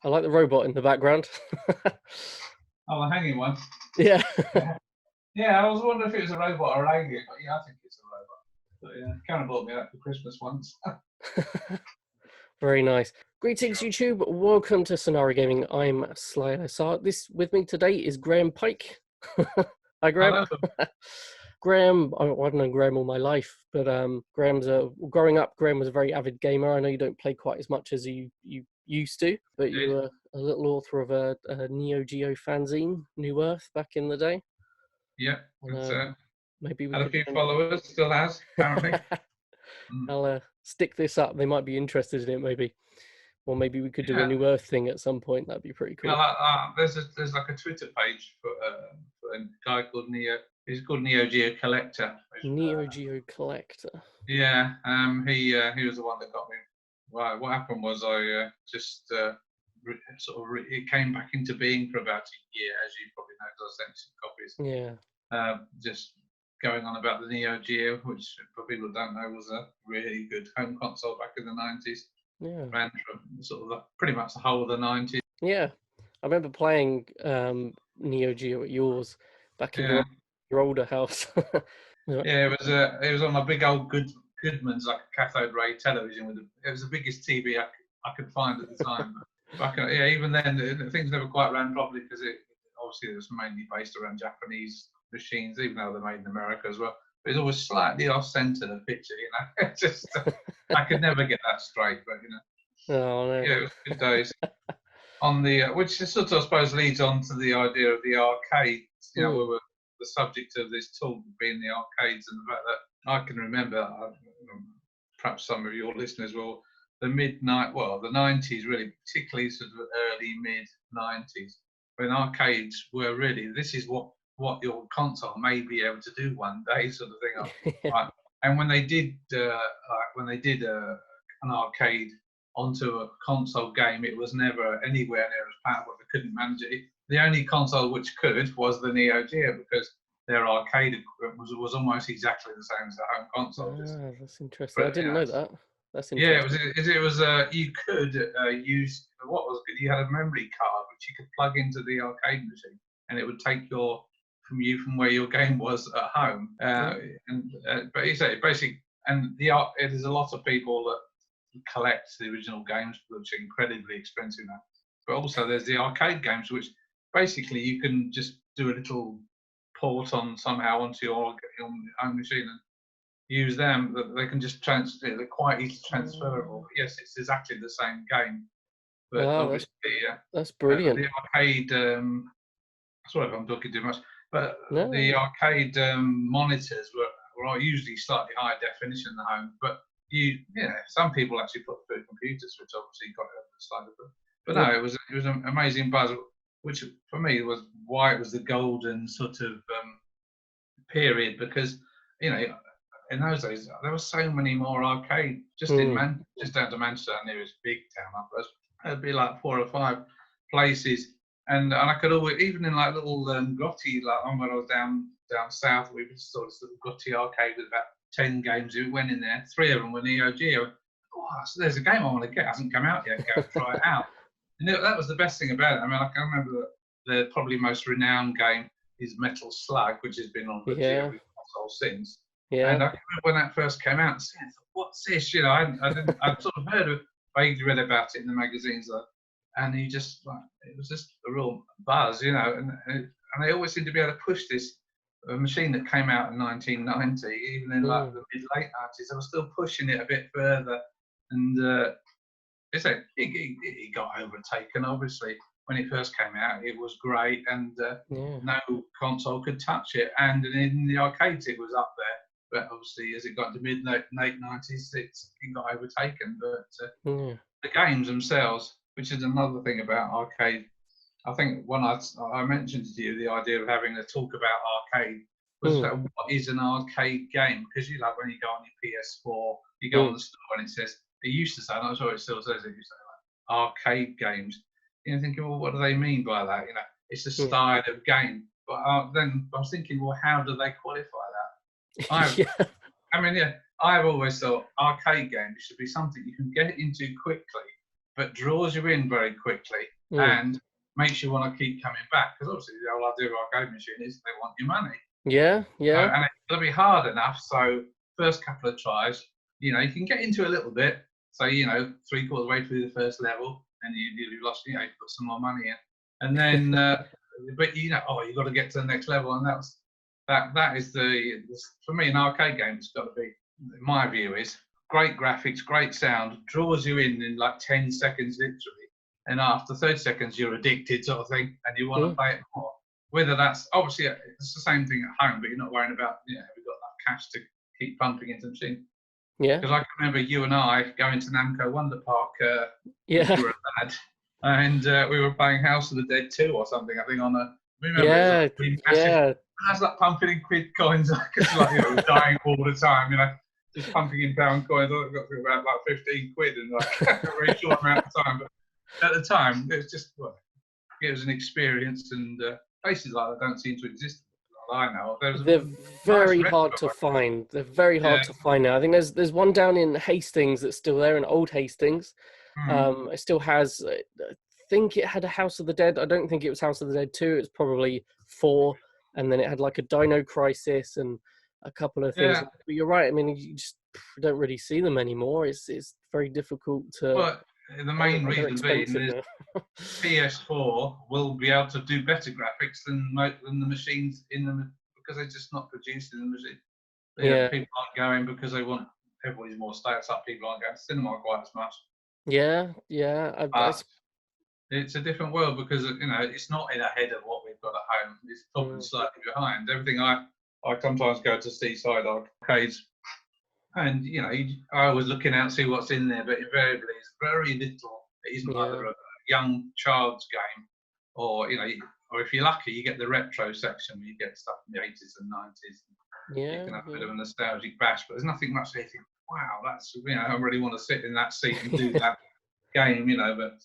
I like the robot in the background. Oh, the hanging one. Yeah. Yeah, I was wondering if it was a robot or an alien, but yeah, I think it's a robot. But yeah, kind of bought me that for Christmas once. Very nice. Greetings, YouTube. Welcome to Sunaru Gaming. I'm Slug. This with me today is Graham Pike. Hi, Graham. Graham, I've known Graham all my life, but Graham's growing up. Graham was a very avid gamer. I know you don't play quite as much as you used to, but you were a little author of a Neo Geo fanzine, New Earth, back in the day. Yeah, maybe we had a few followers, still has apparently. I'll stick this up. They might be interested in it, maybe, or maybe we could do a New Earth thing at some point. That'd be pretty cool. Yeah, there's like a Twitter page for a guy called Neo. He's called Neo Geo Collector. Neo Geo Collector. Yeah, he was the one that got me. Well, what happened was I just it came back into being for about a year, as you probably know, because I sent some copies. Yeah. Just going on about the Neo Geo, which for people who don't know was a really good home console back in the 90s. Yeah. Ran from sort of pretty much the whole of the 90s. Yeah, I remember playing Neo Geo at yours back in your older house. Yeah, it was on a big old Goodman's, like a cathode ray television it was the biggest TV I could find at the time. But even then things never quite ran properly because it was mainly based around Japanese machines, even though they're made in America as well. But it was always slightly off centre, the picture, you know. Just I could never get that straight, but you know. Oh no. Yeah, it was good days. On the which sort of I suppose leads on to the idea of the arcades. You know, we were the subject of this talk being the arcades, and the fact that I can remember, perhaps some of your listeners will, the 90s really, particularly sort of early mid 90s, when arcades were really, this is what your console may be able to do one day, sort of thing. Right? And when they did an arcade onto a console game, it was never anywhere near as powerful. They couldn't manage it. The only console which could was the Neo Geo, because their arcade equipment was almost exactly the same as the home console. That's interesting. I didn't know that. That's interesting. Yeah, it was. You could use what was good. You had a memory card which you could plug into the arcade machine, and it would take from where your game was at home. But you say basically, it is a lot of people that collect the original games, which are incredibly expensive now. But also there's the arcade games, which basically you can just do a little port on somehow onto your own machine and use them. They can just transfer. They're quite easily transferable. But yes, it's exactly the same game. But obviously, that's brilliant. The arcade. Sorry if I'm talking too much, but No. The arcade monitors were usually slightly higher definition in the home, but some people actually put through computers, which obviously got it slightly. But no, it was an amazing buzz, which for me was why it was the golden sort of period, because in those days there were so many more arcades just down to Manchester, our nearest big town up there. There'd be like 4 or 5 places, and I could always, even in like little grotty, like when I was down south, we would sort of grotty arcade with about 10 games. We went in there, 3 of them were Neo Geo. So there's a game I want to get, hasn't come out yet, go try it out. And that was the best thing about it. I mean, I can remember the probably most renowned game is Metal Slug, which has been on the Geo console since. Yeah. And I remember when that first came out, I thought, what's this? I'd sort of vaguely read about it in the magazines, and it was just a real buzz, and they always seem to be able to push this. A machine that came out in 1990, even in like the mid-late 90s, they were still pushing it a bit further, and it got overtaken. Obviously, when it first came out, it was great, and no console could touch it. And in the arcades, it was up there, but obviously, as it got to mid-late 90s, it got overtaken. But the games themselves, which is another thing about arcade. I think when I mentioned to you the idea of having a talk about arcade was that what is an arcade game? Because when you go on your PS4, you go on the store and it used to say, I'm not sure it still says it, you say like arcade games. You're thinking, well, what do they mean by that? It's a style of game. But then I was thinking, well, how do they qualify that? I've always thought arcade games should be something you can get into quickly but draws you in very quickly and makes you want to keep coming back. Because obviously the whole idea of arcade machine is they want your money. Yeah. And it'll be hard enough. So first couple of tries, you can get into a little bit. So, 3/4 way through the first level, and you've lost, you put some more money in. And then, but you've got to get to the next level. And that is for me, an arcade game, it's got to be, my view is, great graphics, great sound, draws you in like 10 seconds, literally. And after 30 seconds, you're addicted, sort of thing, and you want to play it more. Whether that's, obviously, it's the same thing at home, but you're not worrying about, we've got that cash to keep pumping into the machine. Yeah. Because I can remember you and I going to Namco Wonder Park when we were a lad, and we were playing House of the Dead 2 or something, I think, on a... Yeah. I was like pumping in quid coins, dying all the time, just pumping in pound coins. I got to about like 15 quid in like a very short amount of time. But at the time, it was just, it was an experience, and places like that don't seem to exist. I know. They're very hard to find. They're very hard to find now. I think there's one down in Hastings that's still there, in Old Hastings. It still has, I think it had a House of the Dead. I don't think it was House of the Dead 2. It's probably 4. And then it had like a Dino Crisis and a couple of things. But you're right. I mean, you just don't really see them anymore. It's very difficult to... But the main reason being is PS4 will be able to do better graphics than the machines in them, because they're just not produced in the machine. People aren't going because they want... Everybody's more status up. People aren't going to cinema quite as much. It's a different world because it's not ahead of what we've got at home. It's probably slightly behind. Everything I sometimes go to seaside arcades, and I was looking out to see what's in there, but invariably it's very little. It isn't either a young child's game, or or if you're lucky, you get the retro section where you get stuff from the 80s and 90s. You can have a bit of a nostalgic bash, but there's nothing much there. You think, wow, that's I really want to sit in that seat and do that game, but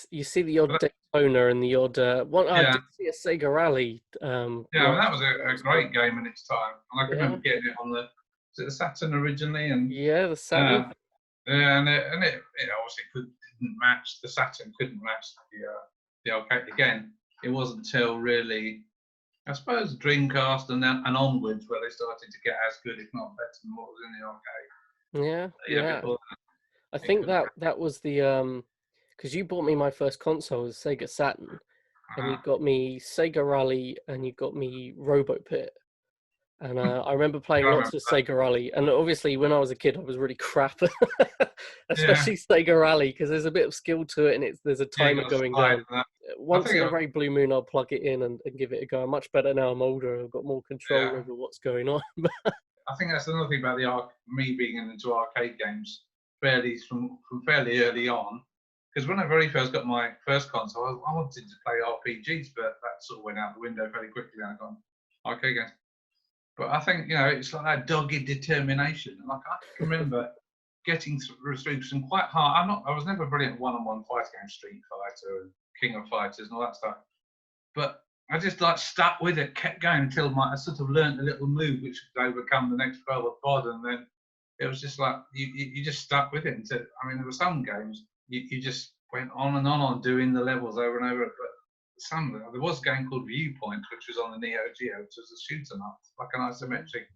you see the odd Daytona and the odd one. I did see a Sega Rally. That was a great game in its time, and I can remember getting it on the the Saturn originally, and the Saturn. And it obviously didn't match the Saturn, couldn't match the arcade again. It wasn't until really, I suppose, Dreamcast and onwards where they started to get as good, if not better, than what was in the arcade. I think that was the because you bought me my first console was Sega Saturn, and you got me Sega Rally and you got me RoboPit, and I remember playing lots of Sega Rally, and obviously when I was a kid I was really crap, especially Sega Rally, because there's a bit of skill to it, and there's a timer going down. Once in a very blue moon I'll plug it in and give it a go. I'm much better now I'm older, I've got more control over what's going on. I think that's another thing about me being into arcade games from fairly early on, because when I very first got my first console, I wanted to play RPGs, but that sort of went out the window very quickly when I got arcade games. But I think it's like that dogged determination. Like I can remember getting through some quite hard. I was never brilliant at one-on-one fight games, Street Fighter and King of Fighters and all that stuff. But I just stuck with it, kept going until I sort of learned a little move which would overcome the next level bod, and then it was just like you just stuck with it until, there were some games you just went on and on doing the levels over and over. But there was a game called Viewpoint, which was on the Neo Geo, which was a shoot 'em up, like an isometric.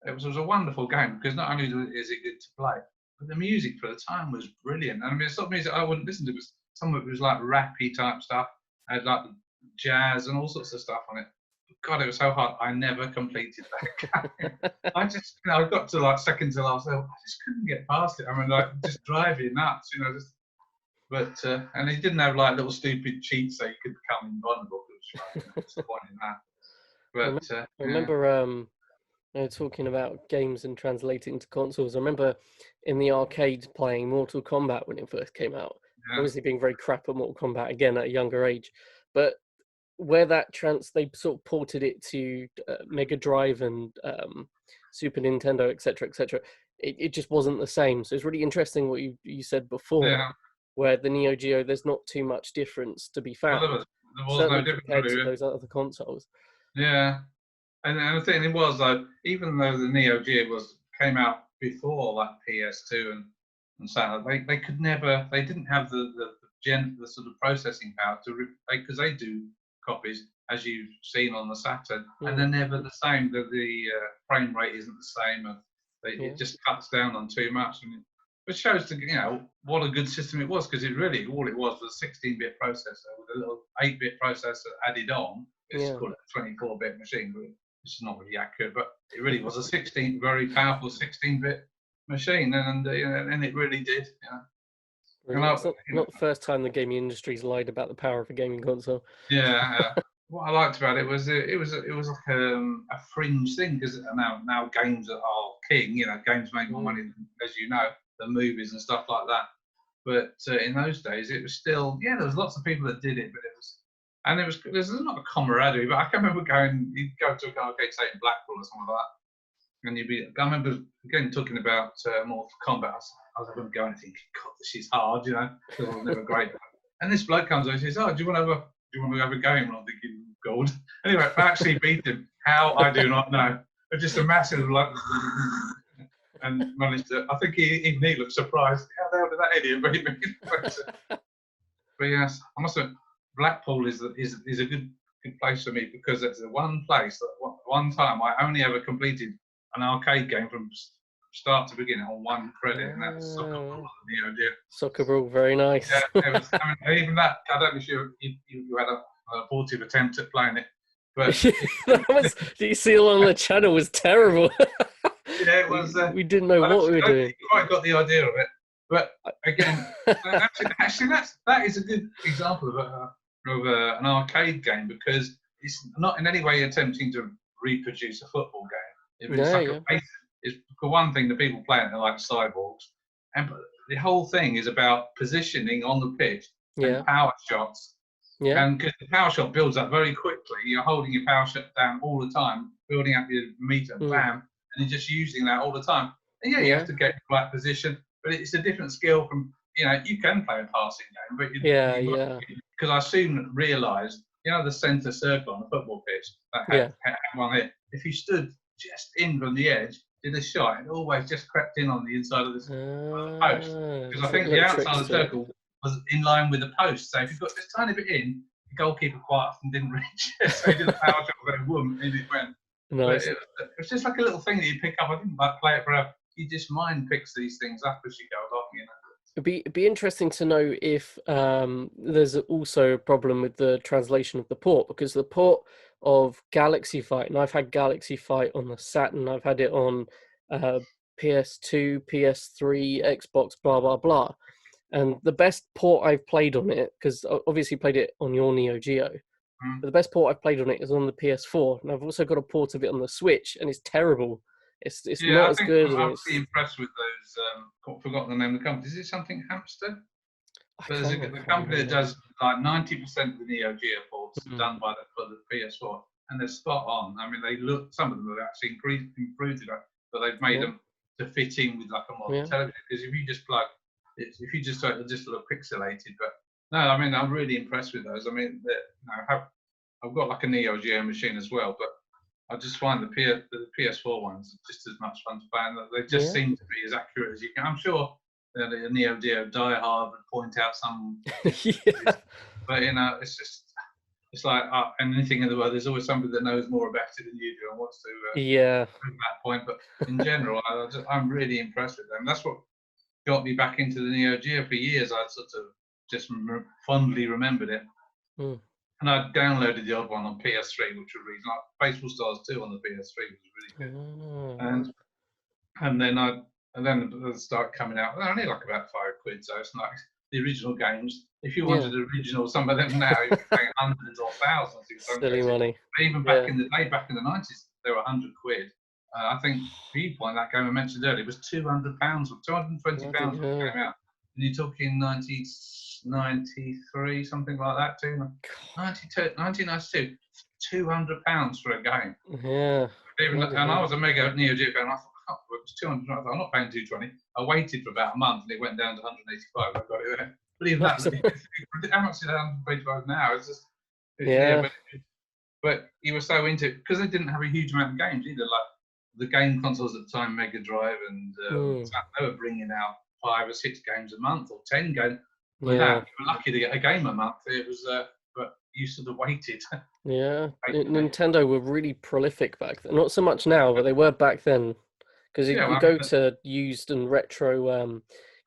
It was a wonderful game because not only is it good to play, but the music for the time was brilliant. And it's not music I wouldn't listen to. Some of it was like rappy type stuff. I had like jazz and all sorts of stuff on it. God, it was so hard. I never completed that game. I just, I got to like second to last level. I just couldn't get past it. Just drive you nuts, But and he didn't have like little stupid cheats so you could become invulnerable. What's the point in that? But I remember talking about games and translating to consoles. I remember in the arcade playing Mortal Kombat when it first came out. Obviously being very crap at Mortal Kombat again at a younger age, but where they sort of ported it to Mega Drive and Super Nintendo, etc., etc. It just wasn't the same. So it's really interesting what you said before, where the Neo Geo, there's not too much difference to be found. Well, there was no difference compared to those other consoles. Yeah, and the thing was that even though the Neo Geo came out before like PS2 and and Saturn, they could never, they didn't have the sort of processing power to, because they do copies as you've seen on the Saturn, and they're never the same. The frame rate isn't the same, and it just cuts down on too much. And it shows what a good system it was, because all it was a 16-bit processor with a little 8-bit processor added on. It's called a 24-bit machine, but it's not really accurate. But it really was a very powerful 16-bit machine, and it really did. Really? It's not the first time the gaming industry's lied about the power of a gaming console. Yeah. What I liked about it was it was like a fringe thing, because now games are king. Games make more money, as you know, than movies and stuff like that. But in those days, it was still there was lots of people that did it, but there's not a camaraderie. But I can remember you'd go to an arcade, say in Blackpool or something like that, and I remember again talking about Mortal Kombat. I was going to go and think, God, this is hard, because I was never great. And this bloke comes over and says, "Oh, do you want to have a game?" And I'm thinking, God. Anyway, I actually beat him. How, I do not know. But just a massive and managed to. I think even he looked surprised. How the hell did that idiot beat me? But yes, I must admit, Blackpool is a good place for me, because it's the one place that one time I only ever completed an arcade game from start to beginning on one credit, and that's Soccer Brawl. Soccer Brawl, very nice. Yeah, it was, even that. I don't know if you had an abortive attempt at playing it, but the seal on the channel was terrible. Yeah, it was. We didn't know what we were doing. You quite got the idea of it, but again, actually, that is a good example of an arcade game, because it's not in any way attempting to reproduce a football game. It's for one thing, the people playing it are like cyborgs, and the whole thing is about positioning on the pitch and power shots. Yeah. And because the power shot builds up very quickly, you're holding your power shot down all the time, building up your meter, bam, and you're just using that all the time. And you have to get the right position, but it's a different skill from, you can play a passing game, but because I soon realised, the centre circle on a football pitch, that had one here. If you stood just in from the edge, did a shot, it always just crept in on the inside of the post. Because I think the outside of the circle was in line with the post. So if you got this tiny bit in, the goalkeeper quite often didn't reach it. So he did a power shot with a boom, and it went. Nice. It was just like a little thing that you pick up. I didn't play it forever. You just mind picks these things up as you go along, It'd be interesting to know if there's also a problem with the translation of the port, because the port of Galaxy Fight, and I've had Galaxy Fight on the Saturn, I've had it on PS2, PS3, Xbox, blah, blah, blah. And the best port I've played on it, because I obviously played it on your Neo Geo, but the best port I've played on it is on the PS4. And I've also got a port of it on the Switch, and it's terrible. It's not as good. I'm really impressed with those. I've forgotten the name of the company. Is it something Hamster? There's a company that does like 90% of the Neo Geo ports done by the PS4, and they're spot on. I mean, some of them have actually improved it, but they've made them to fit in with like a modern television. Because if you just it'll just look pixelated. But no, I mean, I'm really impressed with those. I mean, I've got like a Neo Geo machine as well, but I just find the PS4 ones just as much fun to play, and they just seem to be as accurate as you can. I'm sure the Neo Geo diehard would point out some, but it's like anything in the world. There's always somebody that knows more about it than you do and wants to prove that point. But in general, I'm really impressed with them. That's what got me back into the Neo Geo. For years, I sort of just fondly remembered it. And I downloaded the odd one on PS3, which was really like Baseball Stars 2 on the PS3 was really good. And then they start coming out. They're only like about £5, so it's like the original games. If you wanted the original, some of them now you're paying hundreds or thousands. Silly money. Even back in the day, back in the 90s, they were £100. I think Viewpoint, that game I mentioned earlier, was £200 or £220 when it came out. And you're talking 1993, something like that, too. 1992, £200 for a game. Yeah. And I was a mega Neo Geo fan. I thought, it was 200. I thought, I'm not paying 220. I waited for about a month, and it went down to 185. I got it there. But even that, how much is 185 now? It's just, but you were so into it because they didn't have a huge amount of games either. Like the game consoles at the time, Mega Drive, and they were bringing out 5 or 6 games a month or 10 games. With that, you were lucky to get a game a month. It was, but you sort of waited. Yeah, Nintendo were really prolific back then. Not so much now, but they were back then. Because you go to used and retro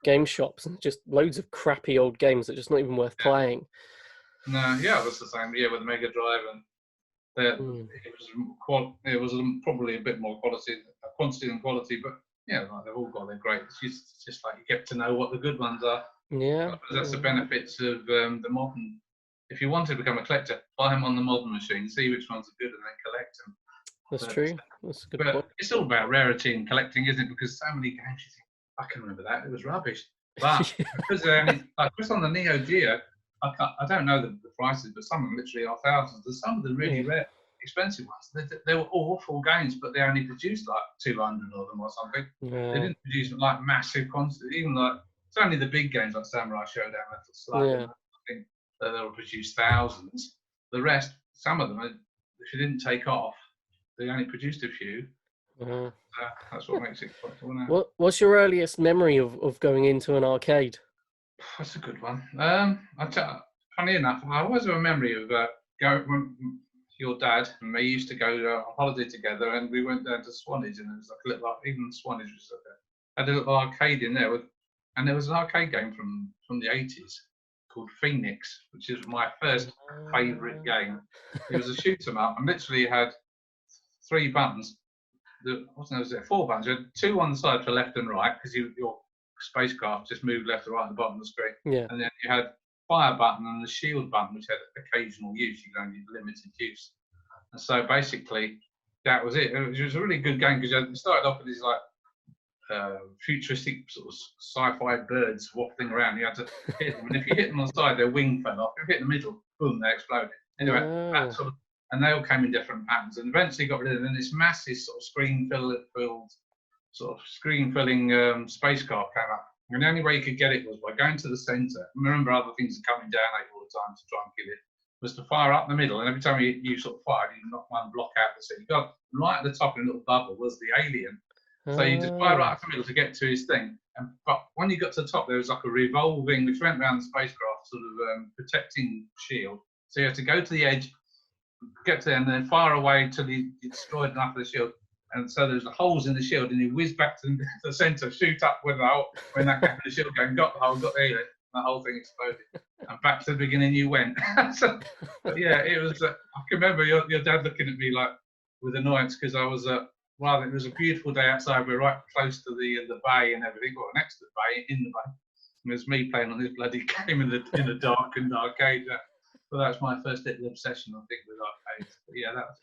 game shops and just loads of crappy old games that are just not even worth playing. No, yeah, it was the same. Yeah, with the Mega Drive, and it was probably a bit more quantity than quality, but yeah, like they've all got their great. It's just like you get to know what the good ones are. Yeah, that's the benefits of the modern. If you want to become a collector, buy them on the modern machine, see which ones are good, and then collect them. That's true. That's a good point. It's all about rarity and collecting, isn't it? Because so many games, you think, I can remember that, it was rubbish. But because like just on the Neo Geo, I don't know the prices, but some of them literally are thousands. There's some of the really rare, expensive ones. They were awful games, but they only produced like 200 of them or something. Yeah. They didn't produce like massive quantities. Even like it's only the big games like Samurai Showdown, Metal Slug. I think that they'll produce thousands. The rest, some of them, if you didn't take off, they only produced a few. That's what makes it quite cool now. What's your earliest memory of going into an arcade? That's a good one. Funny enough, I always have a memory of going when your dad and me used to go on holiday together, and we went down to Swanage, and there was like a little, even Swanage was had a little arcade in there and there was an arcade game from the 80s called Phoenix, which is my first favourite game. It was a shoot 'em up, and literally had 3 buttons. Was there 4 buttons? You had 2 on the side for left and right, because your spacecraft just moved left and right at the bottom of the screen. Yeah. And then you had fire button and the shield button, which had occasional use. You could only limited use. And so basically, that was it. It was a really good game because it started off with these like futuristic sort of sci-fi birds waffling around. You had to hit them, and if you hit them on the side, their wing fell off. If you hit in the middle, boom, they exploded. Anyway, that sort of, and they all came in different patterns, and eventually got rid of them. And this massive sort of screen-filling spacecraft came up. And the only way you could get it was by going to the centre. Remember, other things are coming down all the time to try and kill it. Was to fire up the middle, and every time you sort of fired, you knock one block out the center. You got right at the top in a little bubble was the alien. So you just fire right up the middle to get to his thing. But when you got to the top, there was like a revolving, which went around the spacecraft, sort of protecting shield. So you had to go to the edge, get to there, and then fire away until you destroyed enough of the shield. And so there's the holes in the shield, and you whiz back to the centre, shoot up with the hole, when that gap in the shield going, got the hole, got the alien. The whole thing exploded, and back to the beginning you went. So, but yeah, it was. I can remember your dad looking at me like with annoyance because I was. Well, it was a beautiful day outside. We were right close to the bay and everything, or next to the bay, in the bay. And it was me playing on this bloody game in the darkened arcade. But that's my first little obsession, I think, with arcades. But yeah, that was.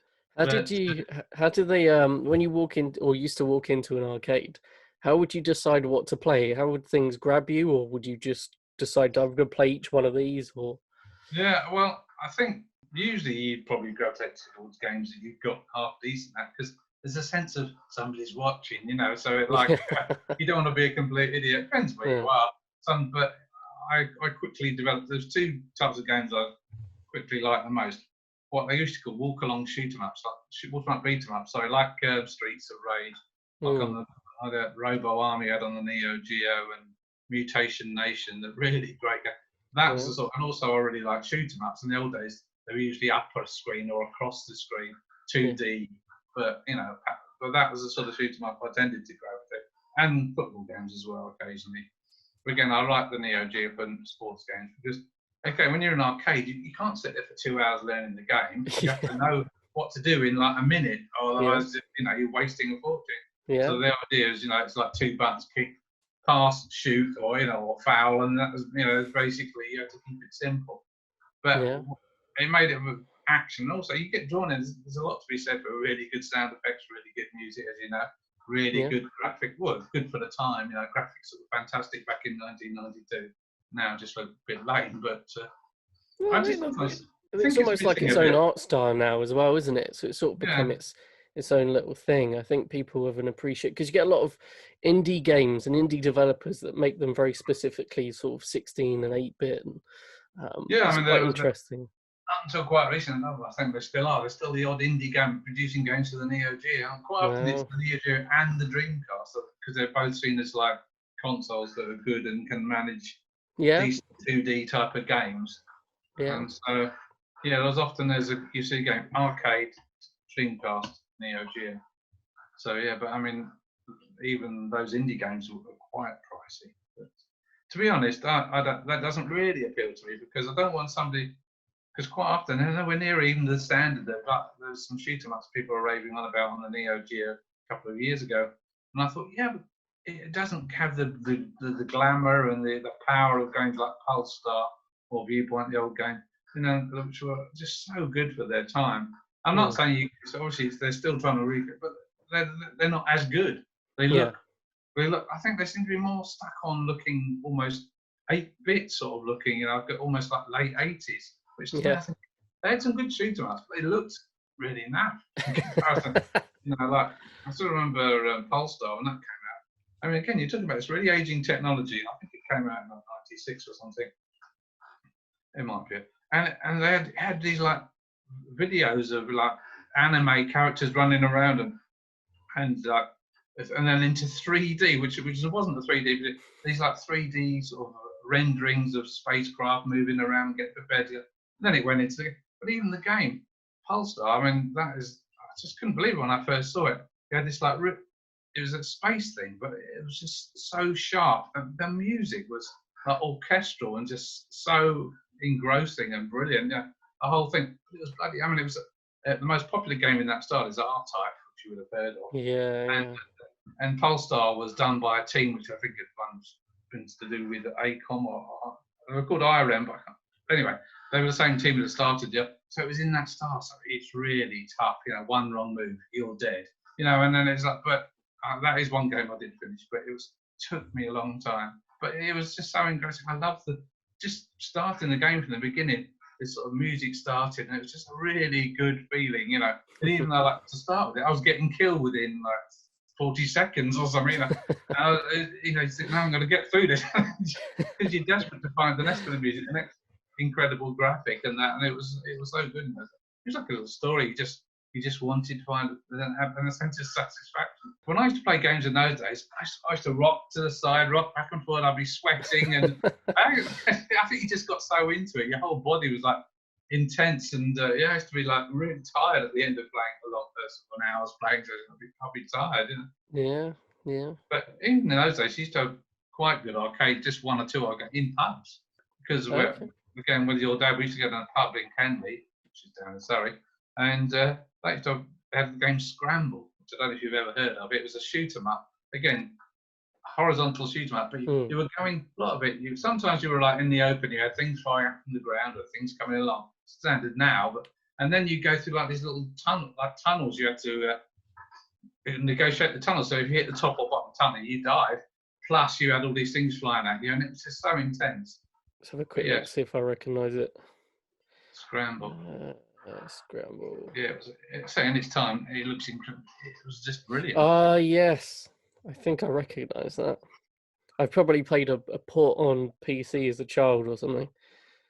How did they? When you walk in or used to walk into an arcade, how would you decide what to play? How would things grab you, or would you just decide I'm going to play each one of these? Or yeah, well, I think usually you'd probably gravitate towards games that you've got half decent at, because there's a sense of somebody's watching, you know. So it, like you don't want to be a complete idiot. Depends where you are. But I quickly developed. There's 2 types of games I quickly like the most. What they used to call walk along shoot 'em ups, like walk 'em up beat 'em up. So like Streets of Rage, like on the Robo Army had on the Neo Geo, and Mutation Nation, the really great game. That was the sort, and also I really like shoot 'em ups. In the old days, they were usually up a screen or across the screen, 2D. But you know, that was the sort of shoot 'em up I tended to gravitate, and football games as well occasionally. But again, I like the Neo Geo and sports games because, okay, when you're in an arcade, you can't sit there for 2 hours learning the game. You have to know what to do in like a minute, or otherwise, you know, you're wasting a fortune. Yeah. So the idea is, you know, it's like 2 buttons: kick, pass, shoot, or you know, or foul, and that was, you know, basically you have to keep it simple. But it made it with action. Also, you get drawn in. There's a lot to be said for really good sound effects, really good music, as you know, really good graphic. Well, good for the time. You know, graphics were fantastic back in 1992. Now just a bit lame, but it's almost like its own art style now as well, isn't it? So it's sort of become its own little thing. I think people have an appreciation, because you get a lot of indie games and indie developers that make them very specifically sort of 16 and 8-bit. And, I mean, quite interesting. Up until quite recently, I think there still are. There's still the odd indie game producing games for the Neo Geo. Quite often it's the Neo Geo and the Dreamcast, because they're both seen as like consoles that are good and can manage Yeah. decent 2D type of games. Yeah. And so, yeah, there's often you see a game arcade, Dreamcast, Neo Geo. So yeah, but I mean, even those indie games are quite pricey. But to be honest, I don't, that doesn't really appeal to me because I don't want somebody. Because quite often they're nowhere near even the standard. There's some shoot 'em ups people are raving on about on the Neo Geo a couple of years ago, and I thought, yeah, but it doesn't have the glamour and the power of games like Pulse Star or Viewpoint, the old game, which were just so good for their time. I'm not saying obviously they're still trying to recreate, but they're not as good. They look. I think they seem to be more stuck on looking almost 8-bit sort of looking, almost like late 80s. Which to me, I think they had some good shoot 'em ups, but they looked really naff in comparison. Like I still remember Polestar when that came out. I mean, again, you're talking about this really aging technology. I think it came out in like '96 or something. It might be, and they had these like videos of like anime characters running around and then into 3D, which wasn't the 3D, but these like 3D sort of renderings of spacecraft moving around, get prepared to. Then it went into, but even the game, Polestar, I mean, I just couldn't believe it when I first saw it. You had this like, it was a space thing, but it was just so sharp. And the music was like orchestral and just so engrossing and brilliant. Yeah, the whole thing, it was bloody, I mean, it was the most popular game in that style is R-Type, which you would have heard of. Yeah. And Polestar was done by a team which I think had been to do with ACOM or they were called IRM, but anyway, they were the same team that started, so it was in that style. So it's really tough, one wrong move, you're dead, and then it's like, but that is one game I did finish, but took me a long time. But it was just so engrossing. I loved just starting the game from the beginning. This sort of music started, and it was just a really good feeling, And even though, like, to start with it, I was getting killed within like 40 seconds or something. You think, now I'm going to get through this because you're desperate to find the next bit of music, the next incredible graphic, and it was so good. It was like a little story. You just wanted to find and a sense of satisfaction. When I used to play games in those days, I used to rock to the side, rock back and forth. I'd be sweating, and I think you just got so into it. Your whole body was like intense, and I used to be like really tired at the end of playing a lot for an hour's playing. So I'd be tired, Yeah. But even in those days, you used to have quite good arcade, just one or two in pubs, because again with your dad, we used to go to a pub in Canley, which is down in Surrey, and they used to have the game Scramble, which I don't know if you've ever heard of. It was a shoot 'em up, again, horizontal shoot 'em up, but you were going a lot of it. Sometimes you were like in the open, you had things flying up from the ground or things coming along, standard now, and then you go through like these little tunnels. You had to negotiate the tunnel. So if you hit the top or bottom tunnel, you died. Plus, you had all these things flying at you, and it was just so intense. Let's have a quick look, see if I recognise it. Scramble. Scramble. Yeah, in its time, it looks incredible. It was just brilliant. Yes. I think I recognise that. I've probably played a port on PC as a child or something.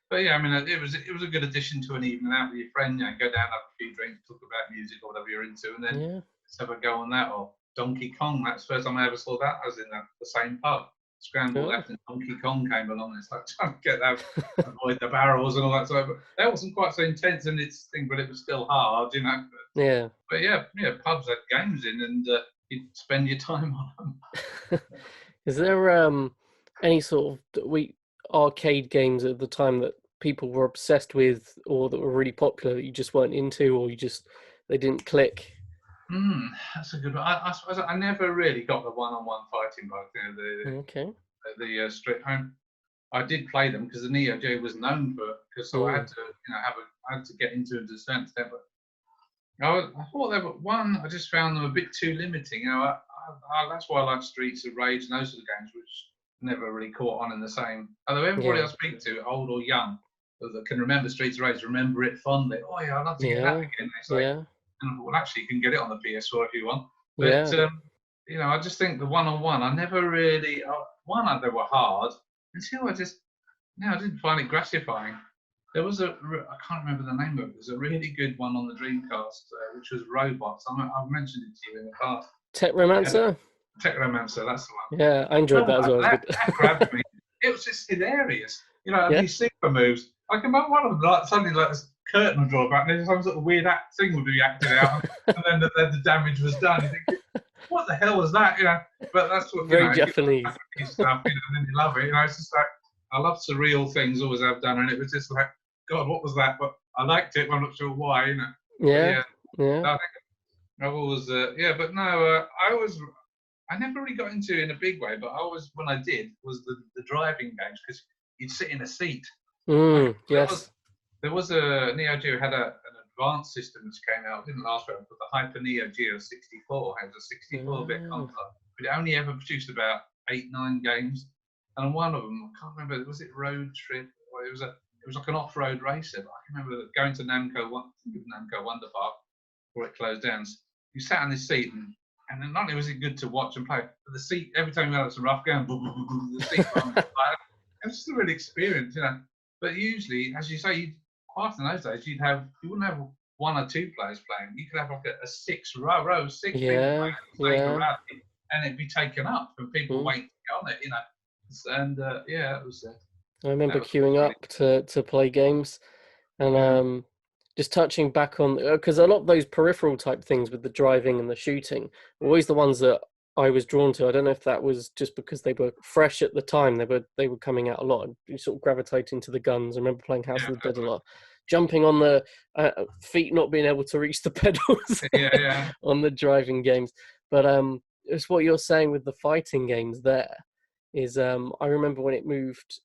But yeah, I mean, it was a good addition to an evening out with your friend. Go down, have a few drinks, talk about music or whatever you're into, and then let's have a go on that. Or Donkey Kong. That's the first time I ever saw that. I was in the same pub. Scramble left, and Donkey Kong came along. It's like trying to get that, avoid the barrels and all that. So, but that wasn't quite so intense in its thing, but it was still hard, But yeah, pubs had games in, and you'd spend your time on them. Is there any sort of arcade games at the time that people were obsessed with, or that were really popular that you just weren't into, or they didn't click? That's a good one. I suppose I never really got the one-on-one fighting bug. The straight home. I did play them because the Neo Geo was known for it. So I had to, I had to get into it to a certain extent. But I thought they were I just found them a bit too limiting. That's why I like Streets of Rage and those sort of games, which never really caught on in the same. Although everybody I speak to, old or young, that can remember Streets of Rage, remember it fondly. Oh yeah, I'd love to get that again. It's like, well, actually, you can get it on the PS4 if you want. But I just think the one-on-one, I never really. They were hard, and two, I didn't find it gratifying. There was I can't remember the name of it. There's a really good one on the Dreamcast, which was Robots. I've mentioned it to you in the past. Techromancer? Technomancer, that's the one. Yeah, I enjoyed that as well. That grabbed me. It was just hilarious. You know, these super moves. I can remember one of them, like suddenly like this curtain would draw back, and then some sort of weird thing would be acted out, and then the damage was done. You think, what the hell was that? You know, but that's what very Japanese stuff. You know, and then you love it. You know, it's just like I love surreal things, always have done, and it was just like, God, what was that? But I liked it. But I'm not sure why. You know. Yeah. I think I've always, but no, I never really got into it in a big way, but when I did, was the driving games, because you'd sit in a seat. Yes. There was a Neo Geo had an advanced system which came out, didn't last very long, called the Hyper Neo Geo 64. It was a 64-bit console, but it only ever produced about 8-9 games, and one of them, I can't remember, was it Road Trip? Or it was like an off-road racer. But I can remember going to Namco Wonder Park before it closed down. You sat on this seat, and then not only was it good to watch and play, but the seat, every time you had some rough going, the seat it was just a real experience, you know. But usually, as you say, quite in those days, you wouldn't have 1 or 2 players playing. You could have like a 6 people playing the same rally, and it'd be taken up, and people waiting to get on it, you know. And it was. I remember queuing up to play games, and just touching back on, because a lot of those peripheral type things with the driving and the shooting were always the ones that I was drawn to. I don't know if that was just because they were fresh at the time. They were coming out a lot. You sort of gravitating to the guns. I remember playing House of the Dead a lot, jumping on the feet, not being able to reach the pedals on the driving games. But it's what you're saying with the fighting games. There is, I remember when it moved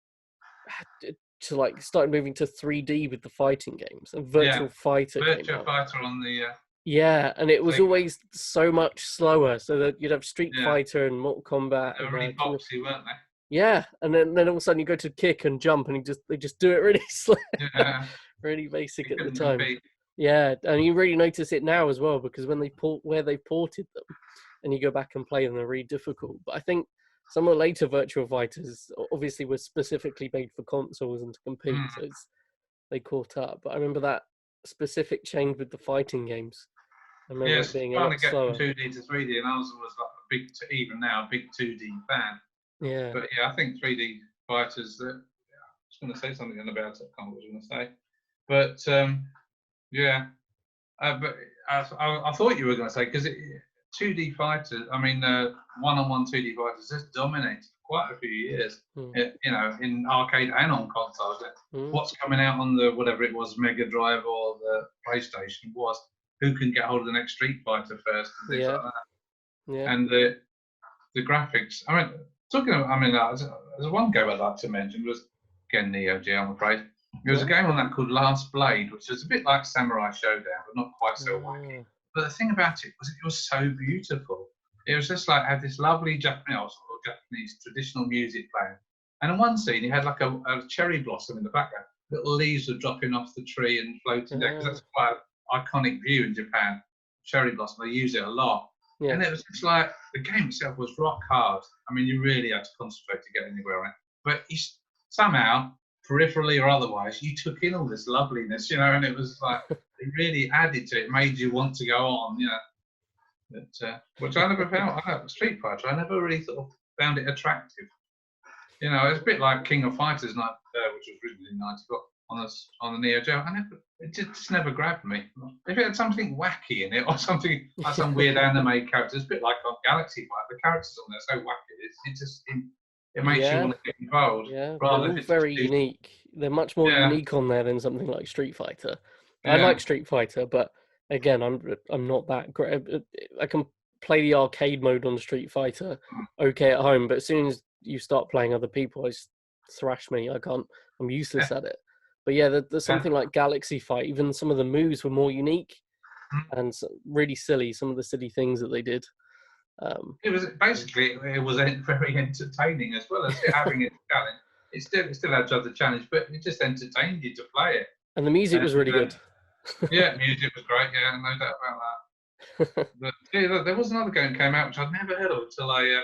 to started moving to 3D with the fighting games, and Virtual Fighter on the and it was always so much slower, so that you'd have Street Fighter and Mortal Kombat. They were really boxy, weren't they? Yeah, and then all of a sudden you go to kick and jump, and they just do it really slow, really basic at the time. Yeah, and you really notice it now as well, because when they ported them, and you go back and play them, they're really difficult. But I think some of the later Virtual Fighters obviously were specifically made for consoles and to compete, so they caught up. But I remember that specific change with the fighting games. I remember it being a lot slower. Trying to get from 2D to 3D, and I was like a big 2D fan. Yeah. But I think 3D fighters. I was going to say something about it. I can't remember what I was going to say. But but I thought you were going to say, because 2D fighters, I mean, one-on-one 2D fighters just dominated for quite a few years, you know, in arcade and on consoles. What's coming out on the, whatever it was, Mega Drive or the PlayStation, was who can get hold of the next Street Fighter first, and things like that. Yeah. And the graphics, I mean, there's one game I'd like to mention, was, again, Neo Geo, I'm afraid. There was a game on that called Last Blade, which was a bit like Samurai Showdown, but not quite so wacky. But the thing about it was so beautiful. It was just like, had this lovely Japanese traditional music playing. And in one scene, you had like a cherry blossom in the background. Little leaves were dropping off the tree and floating down, because that's quite an iconic view in Japan. Cherry blossom, they use it a lot. Yeah. And it was just like, the game itself was rock hard. I mean, you really had to concentrate to get anywhere on it. But somehow, peripherally or otherwise, you took in all this loveliness, you know, and it was like, it really added to it, made you want to go on, you know. But, which I never found. Street Fighter, I never really sort of found it attractive. You know, it's a bit like King of Fighters, which was originally in '94 on the Neo Geo. It just never grabbed me. If it had something wacky in it, or something like some weird anime characters, a bit like on Galaxy Fight, the characters on there are so wacky. It makes you want to get involved. Yeah, they're all very unique. They're much more unique on there than something like Street Fighter. I like Street Fighter, but again, I'm not that great. I can play the arcade mode on Street Fighter okay at home, but as soon as you start playing other people, I just thrash me. I can't. I'm useless at it. But there's something like Galaxy Fight. Even some of the moves were more unique and really silly. Some of the silly things that they did. It was very entertaining, as well as having its challenge. It still had to have the challenge, but it just entertained you to play it. And the music was really good. Music was great. Yeah, no doubt about that. But there was another game that came out which I'd never heard of until I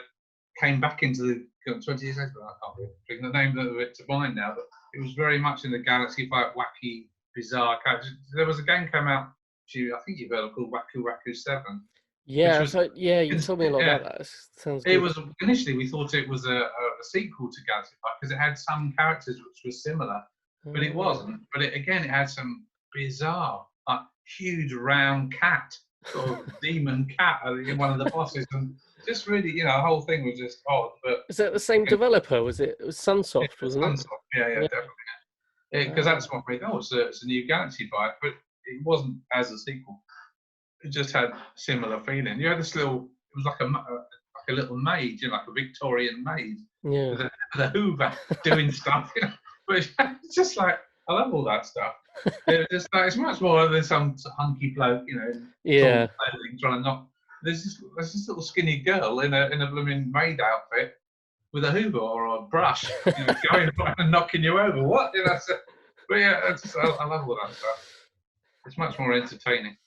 came back into the 20 years later. I can't really bring the name of it to mind now, but it was very much in the Galaxy Fight, wacky, bizarre characters. There was a game came out, I think you've heard of, called Waku Waku 7. Yeah, was so yeah, you told me a lot yeah. about that. Sounds It good. was initially we thought it was a sequel to Galaxy Fight because it had some characters which were similar, but it wasn't. But it had some bizarre, like huge round cat, sort of demon cat in one of the bosses, and just really, the whole thing was just odd. But Is that the same developer? Was it? It was it Sunsoft, was wasn't it? Sunsoft, yeah, Yeah. definitely, because that's what we thought. It's a new Galaxy Fight, but it wasn't as a sequel. It just had similar feeling. You had this little, it was like a little maid, like a Victorian maid Yeah. with a Hoover doing stuff. But it's just like, I love all that stuff. It's just like, it's much more than some hunky bloke, Yeah. trying to knock. There's this little skinny girl in a blooming maid outfit with a Hoover or a brush, going and knocking you over. What? But yeah, I love all that stuff. It's much more entertaining.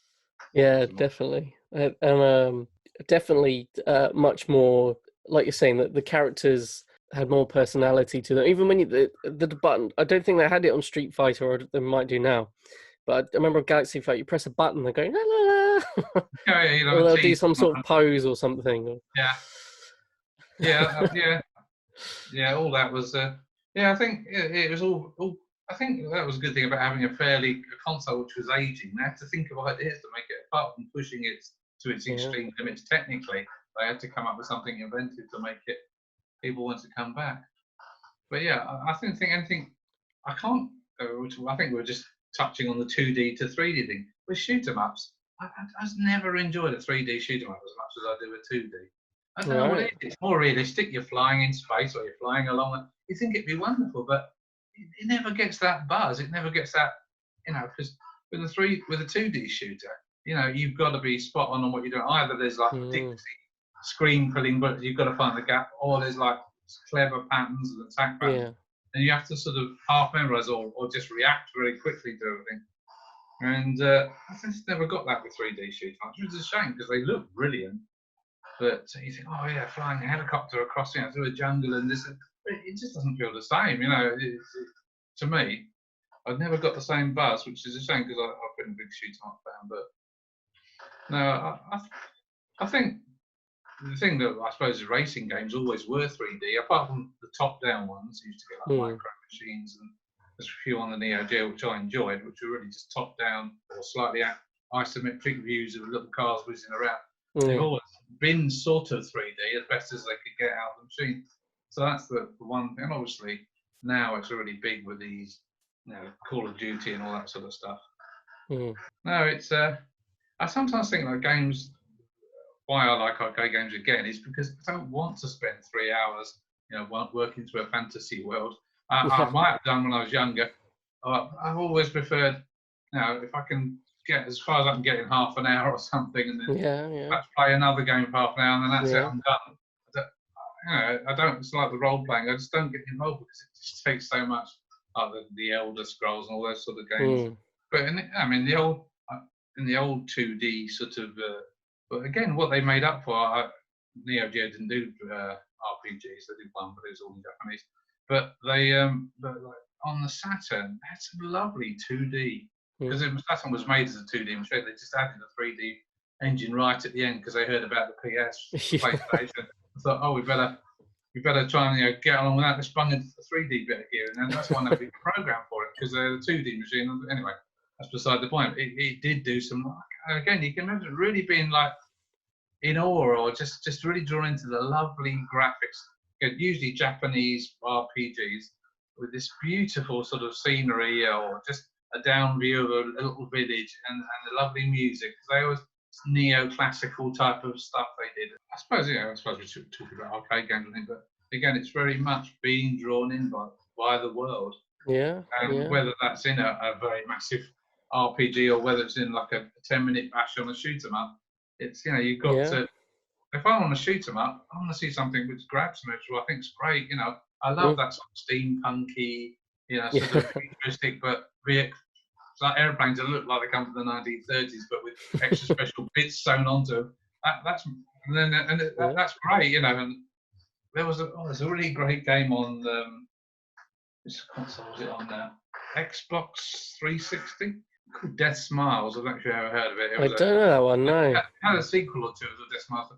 Yeah, definitely, and definitely much more, like you're saying, that the characters had more personality to them. Even when the button, I don't think they had it on Street Fighter, or they might do now. But I remember Galaxy Fight, you press a button, they're going la la la, Yeah, or they'll do some sort of pose or something. Yeah. All that was. I think it was all. I think that was a good thing about having a console which was aging. They had to think of ideas to make it, apart from pushing it to its extreme limits technically. They had to come up with something inventive to make it people want to come back. But yeah, I think anything. I can't. I think we were just touching on the 2D to 3D thing with shoot 'em ups. I never enjoyed a 3D shoot 'em up as much as I do a 2D. I don't know what it is. It's more realistic. You're flying in space or you're flying along. You think it'd be wonderful, but it never gets that buzz. It never gets that, because with a 2D shooter, you've got to be spot on what you're doing. Either there's like ridiculously screen pulling, but you've got to find the gap, or there's like clever patterns and attack patterns, and you have to sort of half memorize or just react very quickly to everything. And I just never got that with 3D shooters, which is a shame because they look brilliant. But you think, oh yeah, flying a helicopter across through a jungle and this, it just doesn't feel the same. To me, I've never got the same buzz, which is a shame because I've been a big shoot 'em up fan. But no, I think the thing that I suppose is racing games always were 3D, apart from the top-down ones. You used to get like Micro Machines, and there's a few on the Neo Geo which I enjoyed, which were really just top-down or slightly isometric views of little cars whizzing around. They've always been sort of 3D as best as they could get out of the machine. So that's the one thing. And obviously now it's really big with these, Call of Duty and all that sort of stuff. No, it's I sometimes think like games. Why I like arcade games again is because I don't want to spend 3 hours, working through a fantasy world. I might have done when I was younger. I've always preferred, if I can get as far as I can get in half an hour or something, and then perhaps play another game for half an hour, and then that's it, I'm done. I don't. It's like the role playing. I just don't get involved because it just takes so much. Like the Elder Scrolls and all those sort of games. But in the old 2D sort of. But again, what they made up for, Neo Geo didn't do RPGs. They did one, but it was all in Japanese. But they, but like on the Saturn, they had some lovely 2D. Because Saturn was made as a 2D machine. They just added a 3D engine right at the end because they heard about the PS, the PlayStation. I thought, oh, we better try and get along with that. They sprung into the 3D bit here, and then that's why nobody could program for it because they're the 2D machine. Anyway, that's beside the point. It did do some. Again, you can imagine really being like in awe or just really drawn into the lovely graphics. Usually Japanese RPGs with this beautiful sort of scenery or just a down view of a little village and the lovely music. They always neoclassical type of stuff they did. I suppose we should talk about arcade games, but again, it's very much being drawn in by the world. Whether that's in a very massive RPG or whether it's in like a 10-minute bash on a shoot 'em up, it's you've got to. If I want to shoot 'em up, I want to see something which grabs me, which I think is great. I love that sort of steampunky, sort of futuristic, but it's like airplanes that look like they come from the 1930s, but with extra special bits sewn onto them. That's great, And there's a really great game on which console was it on now? Xbox 360. called Death Smiles. I don't know if you've ever heard of it. I don't know that one, no. It had a sequel or two of Death Smiles.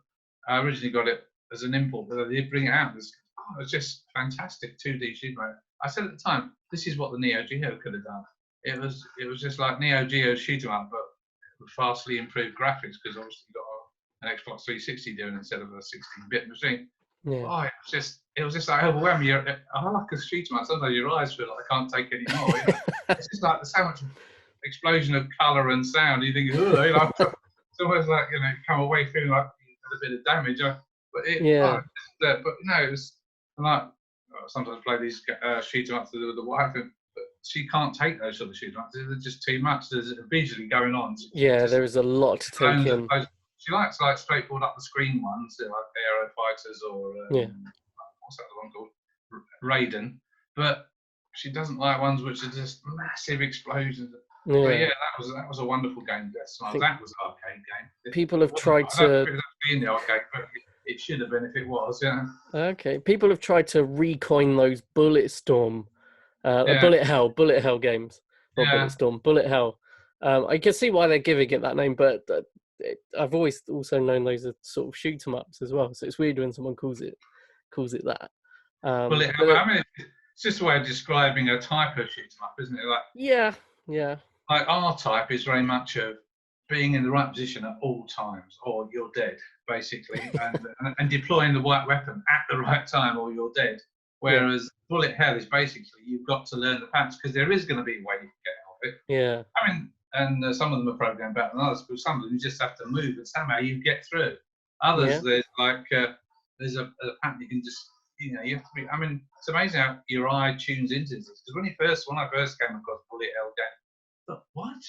I originally got it as an import, but they did bring it out. It was just fantastic 2D shoot 'em up. I said at the time, this is what the Neo Geo could have done. It was just like Neo Geo shoot 'em up, but with vastly improved graphics, because obviously you got an Xbox 360 doing instead of a 16-bit machine. Yeah. Oh, it was just like overwhelming. I like a shoot 'em up. Sometimes your eyes feel like I can't take any more. You know? It's just like there's so much explosion of colour and sound. You think, oh, you know, it's almost like, you know, you come away feeling like you had a bit of damage. But it was like, sometimes play these shoot 'em ups with the wife, but she can't take those sort of shoot 'em ups. They're just too much. There's visually going on. There is a lot to take in. She likes like straightforward up the screen ones, like Aero Fighters or what's that one called, Raiden. But she doesn't like ones which are just massive explosions. Yeah. But yeah, that was a wonderful game. That was an arcade game. People have tried to. I don't think it was in the arcade, but it should have been if it was. Yeah. Okay, people have tried to recoin those Bullet Storm, Bullet Hell games, or Bullet Storm, Bullet Hell. I can see why they're giving it that name, but I've always also known those are sort of shoot 'em ups as well. So it's weird when someone calls it that. Bullet Hell. I mean, it's just a way of describing a type of shoot 'em up, isn't it? Like yeah. Like R-Type is very much of being in the right position at all times, or you're dead, basically, and deploying the right weapon at the right time, or you're dead. Whereas Bullet Hell is basically you've got to learn the patterns, because there is going to be a way you can get out of it. Yeah. I mean, and some of them are programmed better than others, but some of them you just have to move, and somehow you get through. Others, there's like there's a pattern you can just, you know, you have to be. I mean, it's amazing how your eye tunes into this. Because when I first came across Bullet Hell game, I thought, what?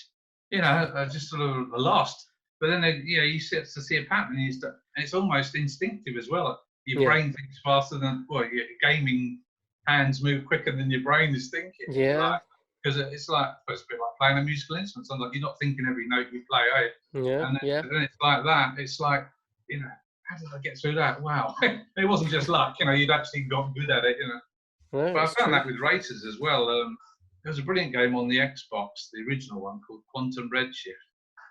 You know, I just sort of lost. But then, you start to see a pattern, and it's almost instinctive as well. Your brain thinks faster than, your gaming hands move quicker than your brain is thinking. Yeah. Because it's like, it's a bit like playing a musical instrument. So like, you're not thinking every note you play, are you? Yeah. And then it's like that. It's like, you know, how did I get through that? Wow. It wasn't just luck, you know, you'd actually got good at it, you know. No, but I found that with racers as well. There was a brilliant game on the Xbox, the original one, called Quantum Redshift.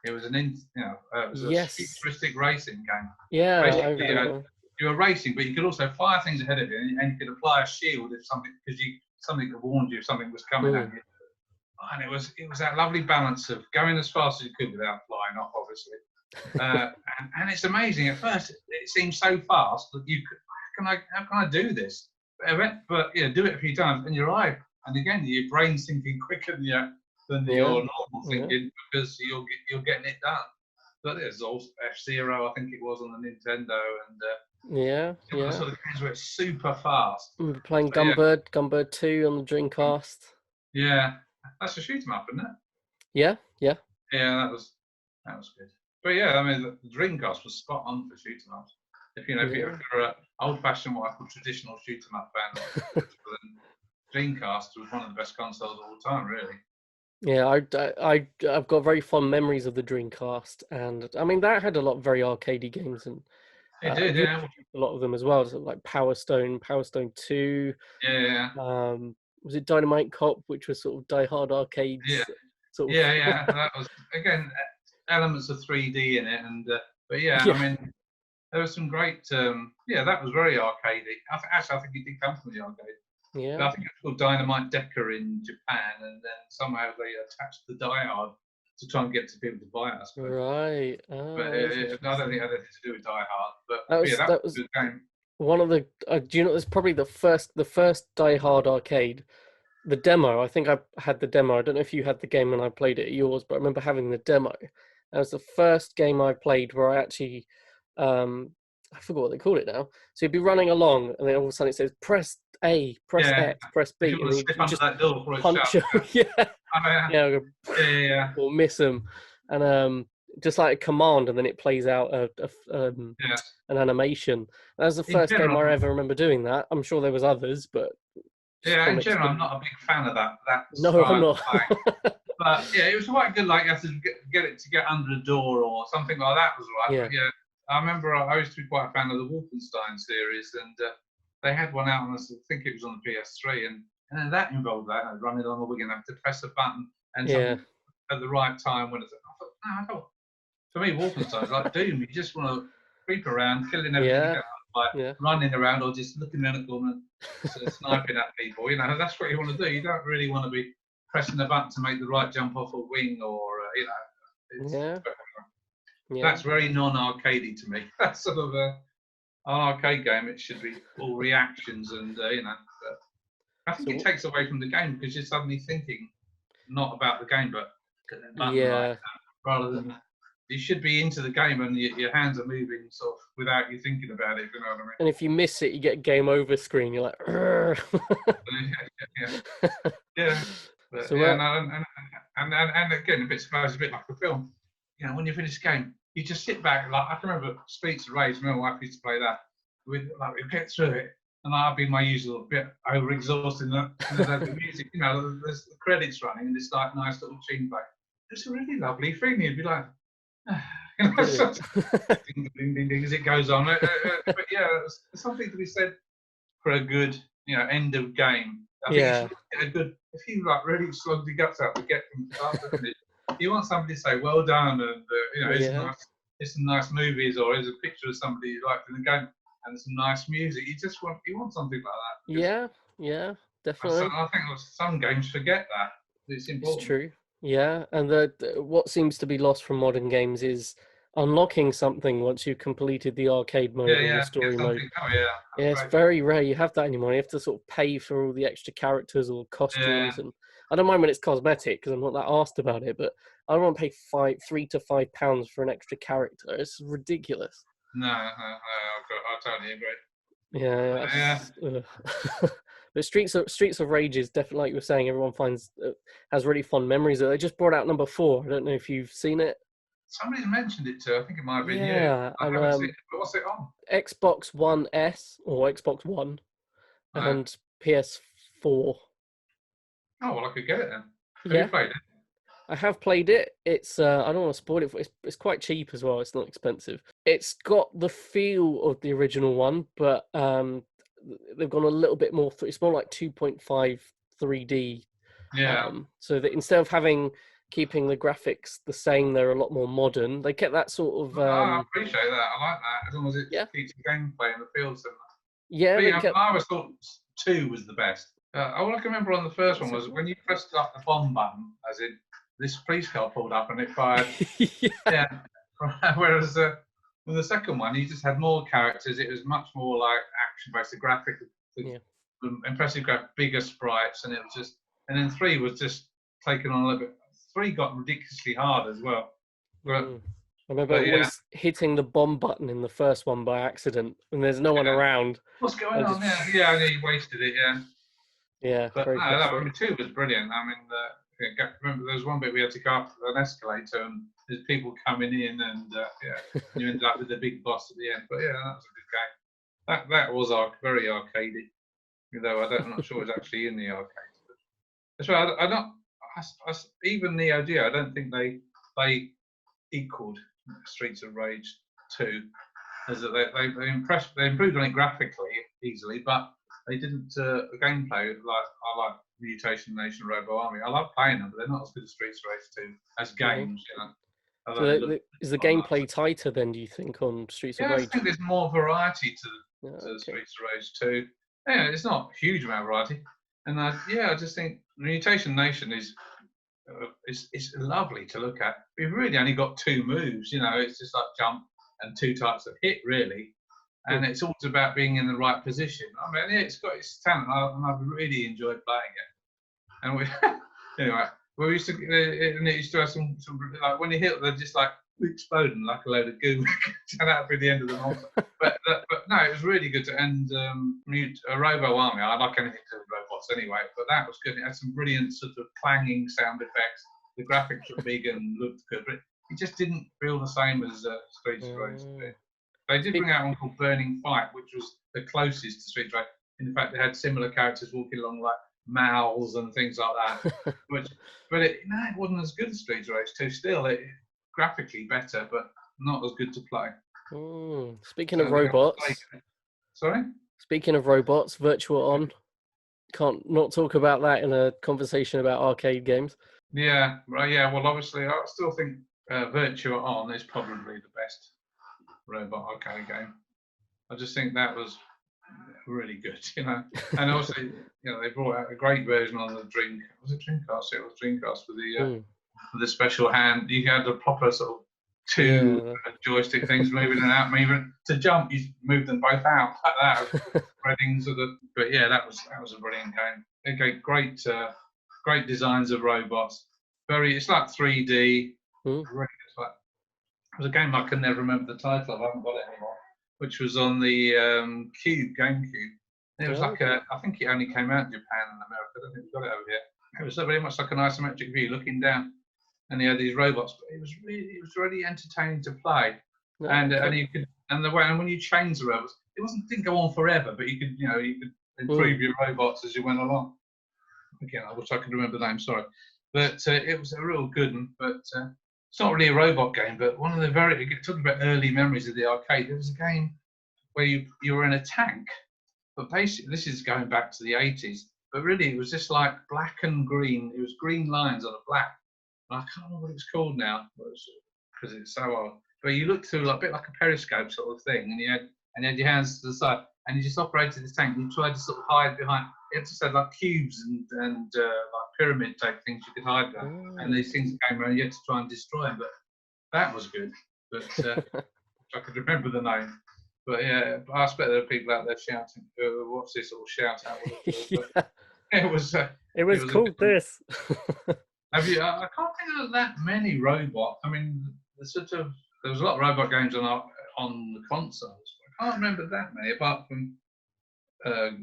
It was a futuristic racing game. Yeah, basically, you were racing, but you could also fire things ahead of you, and you could apply a shield if something could warn you if something was coming at you. And it was that lovely balance of going as fast as you could without flying off, obviously. And it's amazing. At first, it seems so fast that you could. How can I do this? But do it a few times, and your brain's thinking quicker than your normal thinking, because you're getting it done. But there's also F-Zero, I think it was, on the Nintendo, and sort of games where it's super fast. We're playing Gunbird 2 on the Dreamcast. Yeah, that's a shoot 'em up, isn't it? Yeah. Yeah, that was good. But yeah, I mean, the Dreamcast was spot on for shoot 'em ups. If you're an old-fashioned, what I call traditional shoot 'em up fan, Dreamcast was one of the best consoles of all time, really. Yeah, I've got very fond memories of the Dreamcast, and I mean that had a lot of very arcadey games, and it did, a lot of them as well, so like Power Stone 2. Yeah. Was it Dynamite Cop, which was sort of Die Hard arcades? Yeah. Yeah. That was, again, elements of 3D in it, and I mean, there was some great. That was very arcadey. I think it did come from the arcade. Yeah. But I think it's called Dynamite Decker in Japan, and then somehow they attached the Die Hard to try and get to people to buy it. I suppose. Right. But I don't think it had anything to do with Die Hard. But that was a good game. One of the. Do you know? It's probably the first Die Hard arcade. The demo. I think I had the demo. I don't know if you had the game when I played it at yours, but I remember having the demo. That was the first game I played where I actually. I forgot what they call it now. So you'd be running along, and then all of a sudden it says press A, press X, press B, and you just punch them. Or miss them, and just like a command, and then it plays out an animation. That was the first game I ever remember doing that. I'm sure there was others, but in general, I'm not a big fan of that. No, I'm not. But it was quite good. Like you have to get under a door or something like that was right. Yeah. But, I remember I used to be quite a fan of the Wolfenstein series, and they had one out, and I think it was on the PS3, and then that involved running along the wing and have to press a button, and at the right time when I thought, no, I don't. For me, Wolfenstein is like Doom. You just want to creep around, killing everything you can, like running around or just looking around the corner, sniping at people. You know, that's what you want to do. You don't really want to be pressing the button to make the right jump off a wing or, you know. That's very non-arcadey to me. That's sort of an arcade game. It should be all reactions and, you know. But I think it takes away from the game because you're suddenly thinking not about the game, but like that, rather than you should be into the game and your hands are moving sort of without you thinking about it. If you know what I mean. And if you miss it, you get a game over screen. You're like, yeah. But, so, and again, it's a bit like a film. You know, when you finish the game, you just sit back. Like I can remember Streets of Rage. My wife used to play that. We'd get through it, and I'd be my usual bit over-exhausted. And the music, you know, there's the credits running, and it's like nice little tune play. It's a really lovely thing. You'd be like, you know, ding, ding, ding, ding, as it goes on. But yeah, there's something to be said for a good, you know, end of game. I think you should get a good. If you like really slug your guts out to get from start to finish, you want somebody to say, "Well done," and you know, it's some nice movies, or here's a picture of somebody you liked in the game, and some nice music. You want something like that. Yeah, definitely. I think some games forget that. It's important. It's true. Yeah, and what seems to be lost from modern games is unlocking something once you've completed the arcade mode or the story mode. It's very rare you have that anymore. You have to sort of pay for all the extra characters or costumes, and I don't mind when it's cosmetic because I'm not that arsed about it, but I don't want to pay £3 to £5 for an extra character. It's ridiculous. No, I totally agree. Yeah. But Streets of Rage is definitely, like you were saying, everyone has really fond memories of it. They just brought out number 4. I don't know if you've seen it. Somebody mentioned it too. I think it might have been you. I haven't seen it. But what's it on? Xbox One S or Xbox One and PS4. Oh, well, I could get it then. Have you played it? I have played it. It's I don't want to spoil it. It's quite cheap as well. It's not expensive. It's got the feel of the original one, but they've gone a little bit more. It's more like 2.5 3D. Yeah. So that instead of keeping the graphics the same, they're a lot more modern. They kept that sort of. I appreciate that. I like that as long as it keeps the gameplay and the feel similar. Yeah. I always thought 2 was the best. All I can remember on the first one was when you pressed like the bomb button, as in this police car pulled up and it fired. Whereas with the second one, you just had more characters. It was much more like action-based, the graphic, impressive graphic, bigger sprites, and it was just. And then 3 was just taken on a little bit. 3 got ridiculously hard as well. But, I remember always hitting the bomb button in the first one by accident, and there's no one around. What's going on? Yeah, you wasted it. Yeah. But no, 2 was brilliant. I mean, remember there was one bit we had to go up an escalator, and there's people coming in, and you ended up with the big boss at the end. But yeah, that was a good game. That was very arcadey, though I'm not sure it was actually in the arcade. That's right. Even Neo Geo, I don't think they equaled Streets of Rage 2. As they improved on it graphically easily, but they didn't. The gameplay, I like Mutation Nation, Robo Army. I love playing them, but they're not as good as Streets of Rage 2 as games. You know. So is the gameplay tighter then? Do you think on Streets of Rage? I think there's more variety to Streets of Rage 2. Yeah, it's not a huge amount of variety. And I just think Mutation Nation is lovely to look at. We've really only got 2 moves, you know. It's just like jump and 2 types of hit, really. And it's all about being in the right position. I mean, it's got its talent, and I've really enjoyed playing it. And anyway, we used to, and it used to have some like when you hit, they're just like exploding like a load of goo. And that'd be the end of the monster. But no, it was really good to end Robo Army. I like anything to do with robots anyway, but that was good. It had some brilliant sort of clanging sound effects. The graphics were big and looked good, but it just didn't feel the same as Streets of Rage. They did bring out one called Burning Fight, which was the closest to Streets of Rage. In fact, they had similar characters walking along like mouths and things like that. But it wasn't as good as Streets of Rage 2. Still, it graphically better, but not as good to play. Speaking of robots, sorry. Speaking of robots, Virtual On. Can't not talk about that in a conversation about arcade games. Yeah, right. Yeah, well, obviously, I still think Virtua On is probably the best robot arcade game. I just think that was really good, you know. And also, you know, they brought out a great version on the Dreamcast. Was it Dreamcast? Yeah, it was Dreamcast with the special hand. You had a proper sort of two joystick things moving in and out. Even to jump, you moved them both out like that. Spreading sort of. But yeah, that was a brilliant game. Okay, great designs of robots. It's like 3D. Really, it was a game I can never remember the title of. I haven't got it anymore. Which was on the GameCube. It was like I think it only came out in Japan and America. I don't think we got it over here. It was very much like an isometric view, looking down, and you had these robots. But it was really entertaining to play, and you could when you changed the robots, didn't go on forever, but you could improve your robots as you went along. Again, I wish I could remember the name. Sorry, but it was a real good one. But it's not really a robot game, but one of the talking about early memories of the arcade. There was a game where you were in a tank, but basically this is going back to the 80s. But really, it was just like black and green. It was green lines on a black. And I can't remember what it's called now because it's so old. But you looked through a bit like a periscope sort of thing, and you had your hands to the side, and you just operated this tank. And you tried to sort of hide behind. It just had like cubes and like pyramid type things you could hide behind. And these things came around. You had to try and destroy them. But that was good. But I could remember the name. But yeah, I expect there are people out there shouting, "What's this little shout out?" It was called this. I can't think of that many robot. I mean, there was a lot of robot games on the consoles. I can't remember that many, apart from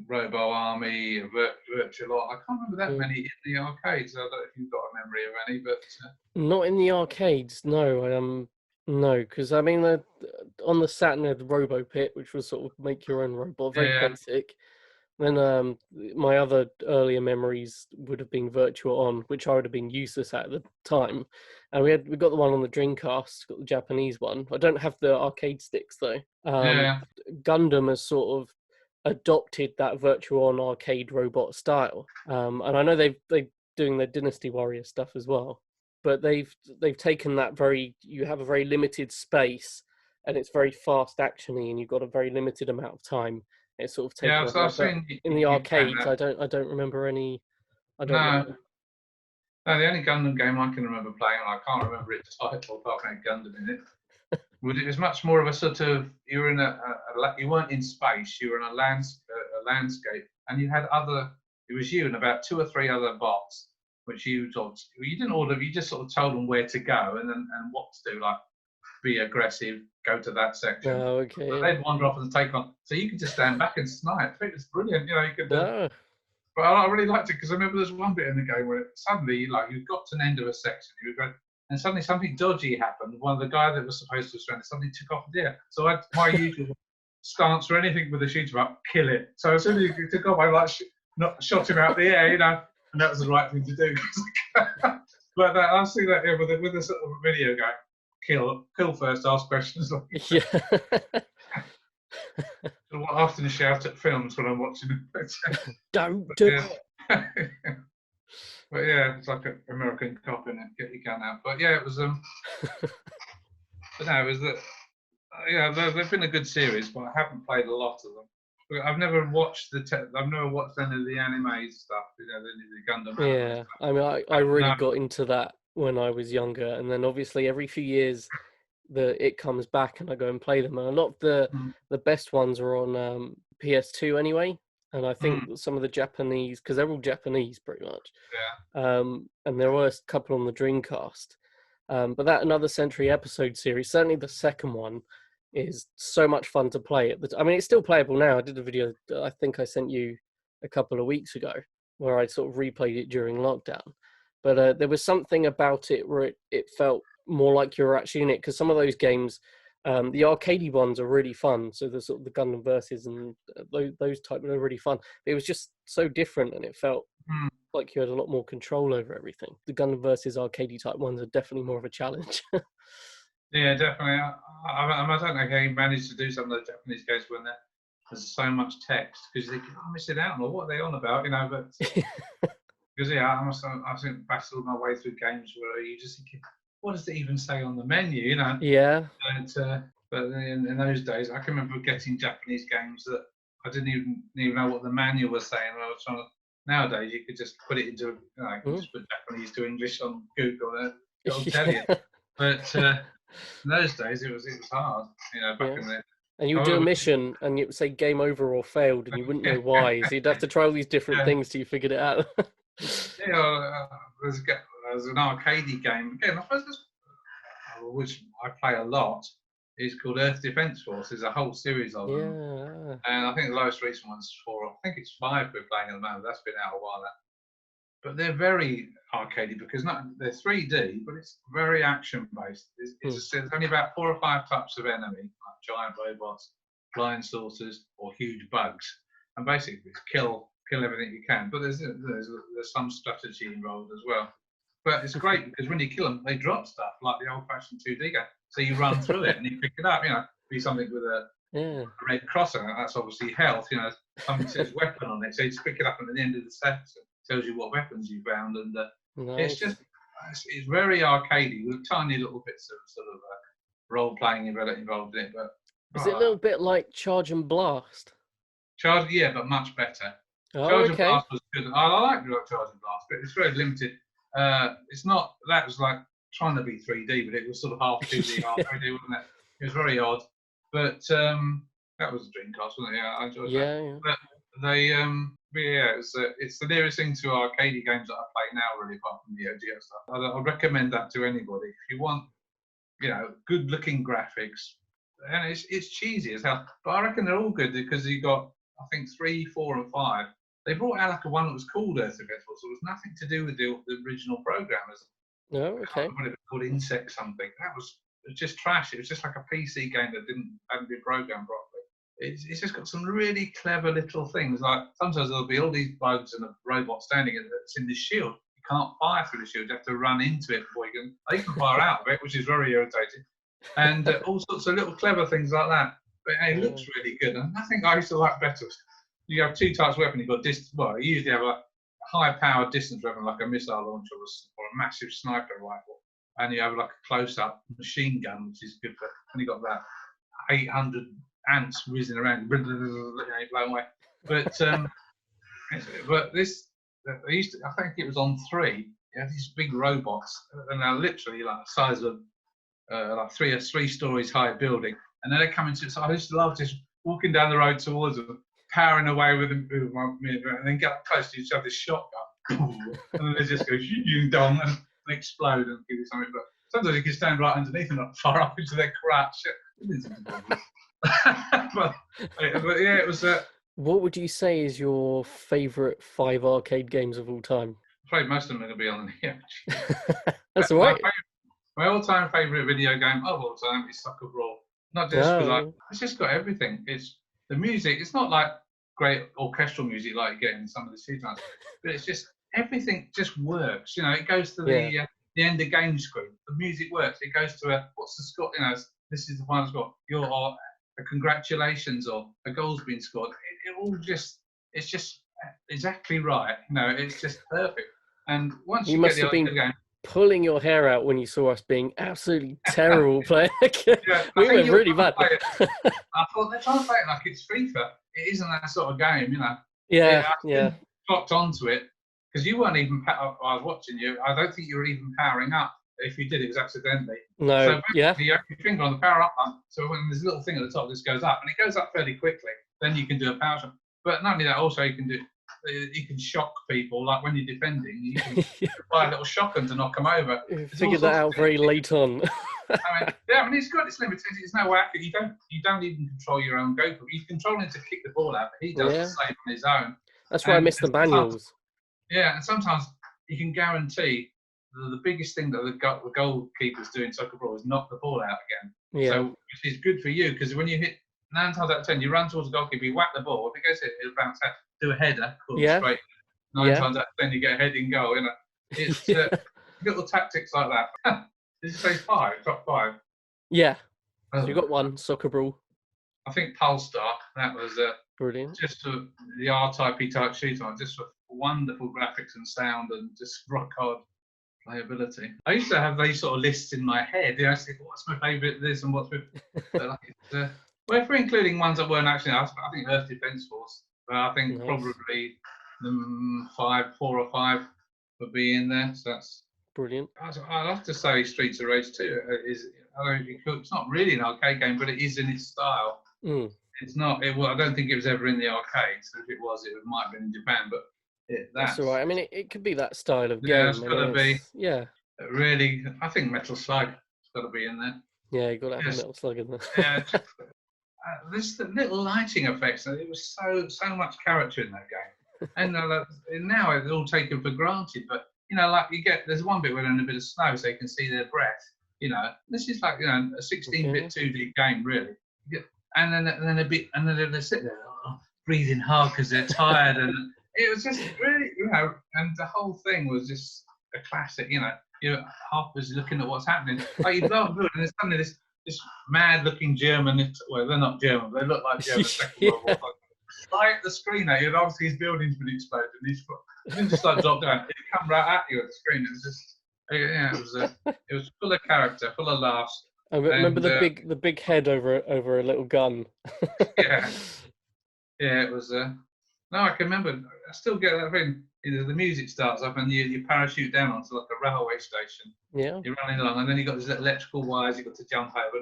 Robo Army, Virtual. I can't remember that many in the arcades. I don't know if you've got a memory of any, but not in the arcades. No, no, because I mean, on the Saturn, the Robo Pit, which was sort of make your own robot, very basic. Then my other earlier memories would have been Virtua On, which I would have been useless at the time. And we got the one on the Dreamcast, got the Japanese one. I don't have the arcade sticks though. Gundam has sort of adopted that Virtua On arcade robot style, and I know they're doing their Dynasty Warrior stuff as well. But they've taken that you have a very limited space, and it's very fast actiony, and you've got a very limited amount of time. It's sort of taken in the arcades. I don't remember any. Remember. No, the only Gundam game I can remember playing, and I can't remember its title apart from Gundam in it. It was much more of a sort of you were in you weren't in space. You were in a landscape, and you had It was you and about 2 or 3 other bots, which you didn't order. You just sort of told them where to go and what to do, like be aggressive, go to that section. Oh, okay. But they'd wander off and take on. So you could just stand back and snipe. It was brilliant. You know, you could. But I really liked it because I remember there's one bit in the game where suddenly, you got to an end of a section, and suddenly something dodgy happened. One of the guys that was supposed to surrender suddenly took off the air. So my usual stance for anything with a shooter up, kill it. So as soon as he took off, I shot him out the air, you know, and that was the right thing to do. But I see that here with a sort of video game. Kill first, ask questions. Yeah. I often shout at films when I'm watching them. Don't do it. But yeah, it's like an American cop in it. Get your gun out. But yeah, it was but no, it was that. Yeah, they've been a good series, but I haven't played a lot of them. I've never watched any of the anime stuff. You know, the Gundam. Yeah, I mean, I really got into that when I was younger, and then obviously every few years it comes back and I go and play them, and a lot of the best ones are on PS2 anyway, and I think some of the Japanese, because they're all Japanese pretty much, and there were a couple on the Dreamcast, but that Another Century episode series, certainly the second one, is so much fun to play. I mean, it's still playable now. I did a video, I think I sent you a couple of weeks ago, where I sort of replayed it during lockdown, but there was something about it where it felt more like you're actually in it, because some of those games, the arcadey ones are really fun. So the sort of the Gundam Versus and those type are really fun. But it was just so different, and it felt like you had a lot more control over everything. The Gundam Versus arcadey type ones are definitely more of a challenge. Yeah, definitely. I don't know how you managed to do some of the Japanese games when there's so much text, because you think, I'm missing out on, or what are they on about, you know? But Because I think battled my way through games where you just thinking, what does it even say on the menu? You know. Yeah. But in those days, I can remember getting Japanese games that I didn't even know what the manual was saying. I was trying to. Nowadays, you could just put it into, just put Japanese to English on Google, and it'll tell you. But in those days, it was hard, back in the. And you would do a mission, and it would say game over or failed, and you wouldn't know why. So you'd have to try all these different things till you figured it out. There's an arcadey game again. I suppose which I play a lot. It's called Earth Defense Force. There's a whole series of them, and I think the lowest recent one's 4. I think it's 5 we're playing at the moment. That's been out a while now. But they're very arcadey because they're 3D, but it's very action based. There's only about 4 or 5 types of enemy, like giant robots, flying saucers, or huge bugs, and basically it's kill everything you can. But there's some strategy involved as well. But it's great because when you kill them, they drop stuff like the old-fashioned 2D game. So you run through it and you pick it up. Be something with a red cross on it. That's obviously health. Something says weapon on it, so you just pick it up, and at the end of the steps, it tells you what weapons you found. And nice. It's very arcadey with tiny little bits of sort of role-playing involved in it. But is it a little bit like Charge and Blast? Charge, yeah, but much better. Oh, Charge okay. and Blast was good. I like Charge and Blast, but it's very limited. It's not. That was like trying to be 3D, but it was sort of half 2D, half 3D, wasn't it? It was very odd. But that was a Dreamcast, wasn't it? Yeah, I enjoyed that. Yeah. But they, it's the nearest thing to arcadey games that I play now, really, apart from the OGO stuff. I recommend that to anybody if you want, good-looking graphics. And it's cheesy as hell, but I reckon they're all good because you got, I think, 3, 4, and 5. They brought out like one that was called Earth Defense Force, so it was nothing to do with the original programmers. No, okay. What it was called, Insect something. It was just trash. It was just like a PC game that hadn't been programmed properly. It's just got some really clever little things. Like sometimes there'll be all these bugs and a robot standing that's in this shield. You can't fire through the shield. You have to run into it before you can. You can fire out of it, which is very irritating. And all sorts of little clever things like that. But it looks really good. And I think I used to like better. You have 2 types of weapon. You've got distance. Well, you usually have a high-powered distance weapon like a missile launcher or a massive sniper rifle, and you have like a close-up machine gun, which is good for. And you got that 800 ants whizzing around, blown away. But this, I think it was on 3. You have these big robots, and they're literally like the size of like 3 stories high building, and then they come into. So I used to love just walking down the road towards them, powering away with them, and then get up close to each other's shotgun, and then they just go dong and explode and give you something. But sometimes you can stand right underneath and not far up into their crotch. but yeah, it was. What would you say is your favourite 5 arcade games of all time? I played most of them. It'll be on the That's all right. My all-time favourite video game of all time is Soccer Brawl. Not just because it's just got everything. It's the music. It's not like great orchestral music like you get in some of the seasons, but it's just everything just works. It goes to the end of game screen. The music works. It goes to what's the score? This is the final score. You're a congratulations or a goal's been scored. It's just exactly right. It's just perfect. And once you must get have the been game, pulling your hair out when you saw us being absolutely terrible playing. We were really bad. I thought they're trying to play it like it's FIFA. It isn't that sort of game, Yeah. Clocked onto it because you weren't even. I was watching you. I don't think you were even powering up. If you did, it was accidentally. No. So you have your finger on the power up button. So when there's a little thing at the top, this goes up, and it goes up fairly quickly. Then you can do a power shot. But not only that, also you can shock people. Like when you're defending, you can buy a little shotgun to knock them over. Figured that out very late on. It's good. It's limited. It's no way accurate. You don't even control your own goalkeeper. You control him to kick the ball out, but he does the same on his own. That's why I miss the manuals. And sometimes you can guarantee the biggest thing that the goalkeepers do in Soccer Brawl is knock the ball out again. So which is good for you because when you hit 9 times out of 10, you run towards the goalkeeper, you whack the ball. If it goes, it'll bounce out. Do a header, straight. 9 times out of 10, you get a heading goal. It's little tactics like that. Did you say 5? Top 5? Yeah. So you got 1 Soccer Brawl. I think Polestar. That was brilliant. Just the R-type shooter, just for wonderful graphics and sound and just rock hard playability. I used to have these sort of lists in my head. I said, what's my favourite this and what's my... well, if we're including ones that weren't actually, I think Earth Defence Force. I think probably 4 or 5 would be in there. So that's brilliant. I'd have to say Streets of Rage 2 is. It's not really an arcade game, but it is in its style. It's not. I don't think it was ever in the arcade. So if it was, it might have been in Japan. But that's all right. I mean, it could be that style of game. Yeah, it's got to be. Yeah. Really, I think Metal Slug has got to be in there. Yeah, you got to have Metal Slug in there. Yeah. There's the little lighting effects. It was so much character in that game, and now it's all taken for granted. But like there's one bit where they're in a bit of snow, so you can see their breath. This is like a 16-bit 2D game, really. And then they sit there breathing hard because they're tired, and it was just really, and the whole thing was just a classic. You're half was looking at what's happening. Like you blow up, and there's suddenly this mad-looking German. Well, they're not German. They look like German Second World War. Right at the screen at you, and obviously his building's been exploded. And just like drop down. It come right at you at the screen. It was just, it was full of character, full of laughs. I remember the big head over a little gun. yeah, it was. No, I can remember. I still get that thing. The music starts up and you parachute down onto like a railway station. Yeah. You're running along, and then you've got these electrical wires you've got to jump over,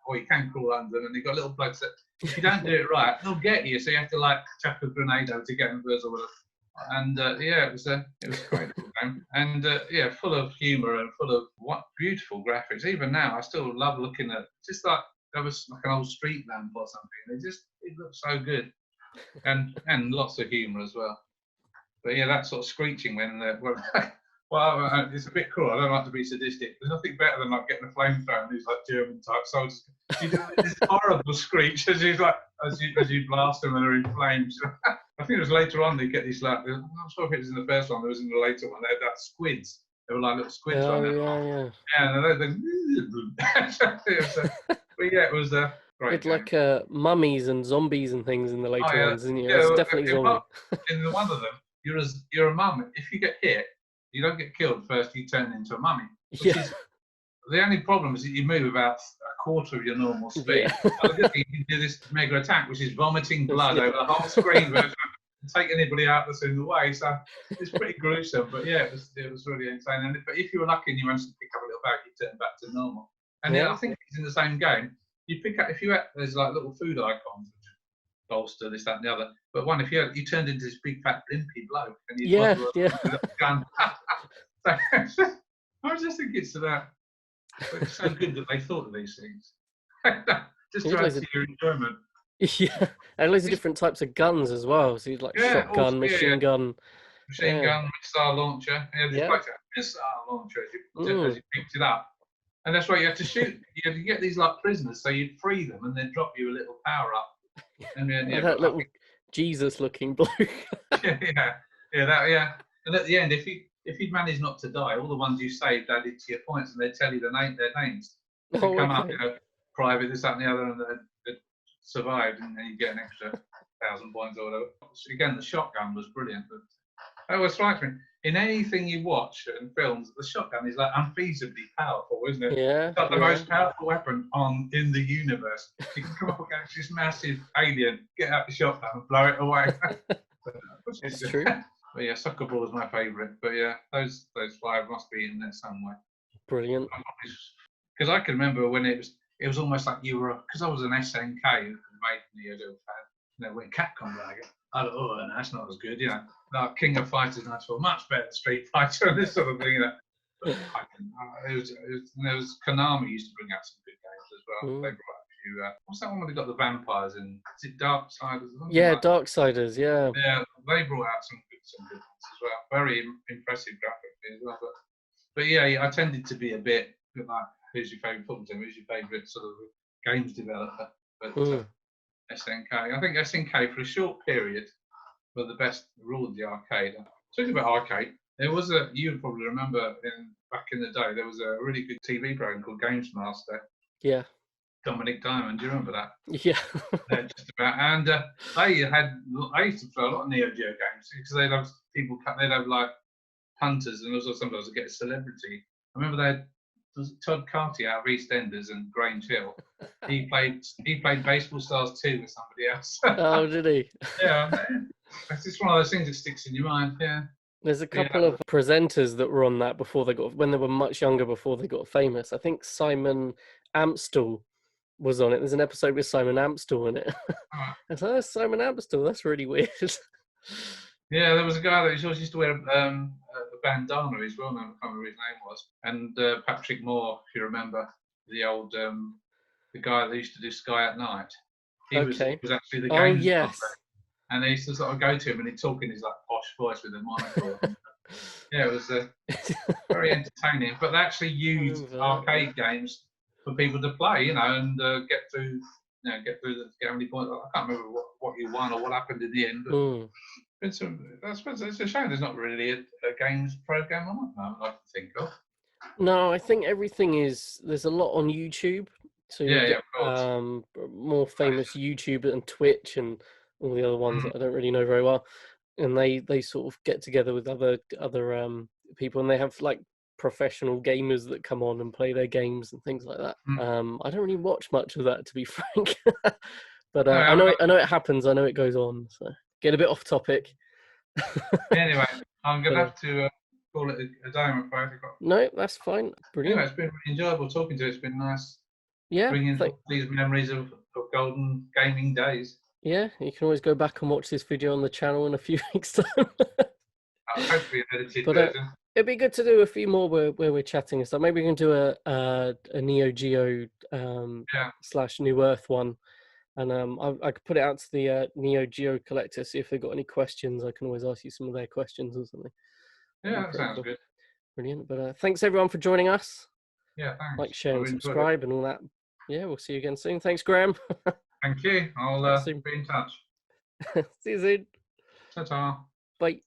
or you can crawl under, and you've got little blokes that if you don't do it right, they'll get you. So you have to like chuck a grenade over to get them first or whatever. And it was a great game, and full of humour and full of what beautiful graphics. Even now, I still love looking at just like that was like an old street lamp or something. It looked so good, and lots of humour as well. But that sort of screeching when it's a bit cool. I don't like to be sadistic. There's nothing better than like getting a flamethrower and these like German type soldiers. You do this horrible screech as you blast them and they're in flames. I think it was later on they get these like, I'm not sure if it was in the first one, there was in the later one, they had that squids. They were like little squids on it. Yeah. And it was great. It's like mummies and zombies and things in the later ones, isn't it? Yeah, it's definitely zombie. In one of them, you're a mummy. If you get hit, you don't get killed first, you turn into a mummy. The only problem is that you move about a quarter of your normal speed. You can do this mega attack, which is vomiting blood over the whole screen version, and take anybody out that's in the way. So it's pretty gruesome, but it was really insane. But if you were lucky and you managed to pick up a little bag, you turn back to normal. And I think it's in the same game. You pick up there's like little food icons, bolster, this, that, and the other. But if you turned into this big fat limpy bloke, and you with a gun. I was just thinking to that. But it's so good that they thought of these things. Just to add to your enjoyment. Yeah, and loads of different types of guns as well. So you'd like shotgun, machine gun. Machine gun, missile launcher. Missile launcher as you picked it up. And that's why you have to shoot. You have to get these like prisoners, so you'd free them and they'd drop you a little power up. And that little Jesus-looking bloke. And at the end, if you'd managed not to die, all the ones you saved added to your points, and they'd tell you their names. They'd come up, private, this, that, and the other, and they'd survived, and then you get an extra 1,000 points or whatever. So again, the shotgun was brilliant. But that always strikes me. In anything you watch in films, the shotgun is like unfeasibly powerful, isn't it? Yeah. It's like the most powerful weapon in the universe. You can come up against this massive alien, get out the shotgun and blow it away. It's true. But soccer ball is my favourite. But those 5 must be in there somewhere. Brilliant. Because I can remember when it was almost like you were, because I was an SNK who made me a little fan. When Capcom like it, I thought, no, that's not as good, Like King of Fighters, and I thought much better than Street Fighter and this sort of thing, But there was Konami used to bring out some good games as well. They brought out a few. What's that one where they got the vampires in? Is it Darksiders? Darksiders. Yeah. Yeah, they brought out some good ones as well. Very impressive graphically as well. But I tended to be a bit like, who's your favourite football team? Who's your favourite sort of games developer? But SNK. I think SNK for a short period were the best ruled the arcade. Talking about arcade, there was you probably remember back in the day, there was a really good TV program called Games Master. Yeah. Dominic Diamond, do you remember that? Yeah. Just about. And I used to play a lot of Neo Geo games because people they'd have like hunters, and also sometimes they'd get a celebrity. I remember they had Todd Carty out of EastEnders and Grange Hill. He played Baseball Stars 2 with somebody else. Oh, did he? Yeah, it's just one of those things that sticks in your mind. Yeah. There's a couple of presenters that were on that when they were much younger, before they got famous. I think Simon Amstel was on it. There's an episode with Simon Amstel in it. I thought, oh, Simon Amstel, that's really weird. Yeah, there was a guy that used to wear a bandana as well. I can't remember what his name was. And Patrick Moore, if you remember, the old the guy that used to do Sky at Night. He was actually the game. Oh yes. And they used to sort of go to him and he'd talk in his like posh voice with a monocle. Yeah, it was very entertaining. But they actually used arcade games for people to play, and get through get how many points. I can't remember what you won or what happened in the end. But I suppose it's a shame there's not really a games program on it I can think of. No, I think there's a lot on YouTube. So of course. More famous YouTube and Twitch and all the other ones that I don't really know very well. And they sort of get together with other people, and they have like professional gamers that come on and play their games and things like that. I don't really watch much of that, to be frank. But I know it happens. I know it goes on. So get a bit off topic. Anyway, I'm gonna have to call it a day, I'm afraid. No, that's fine. Brilliant. Anyway, it's been really enjoyable talking to you. It's been nice. Yeah. Bringing these memories of golden gaming days. Yeah, you can always go back and watch this video on the channel in a few weeks' time. Hopefully an edited version. It'd be good to do a few more where we're chatting and stuff. Maybe we can do a Neo Geo / New Earth one. And I could put it out to the Neo Geo collector, see if they've got any questions. I can always ask you some of their questions or something. Yeah, that sounds good. Brilliant. But thanks everyone for joining us. Yeah, thanks. Like, share, and subscribe and all that. Yeah, we'll see you again soon. Thanks, Graham. Thank you. I'll be in touch. See you soon. Ta-ta. Bye.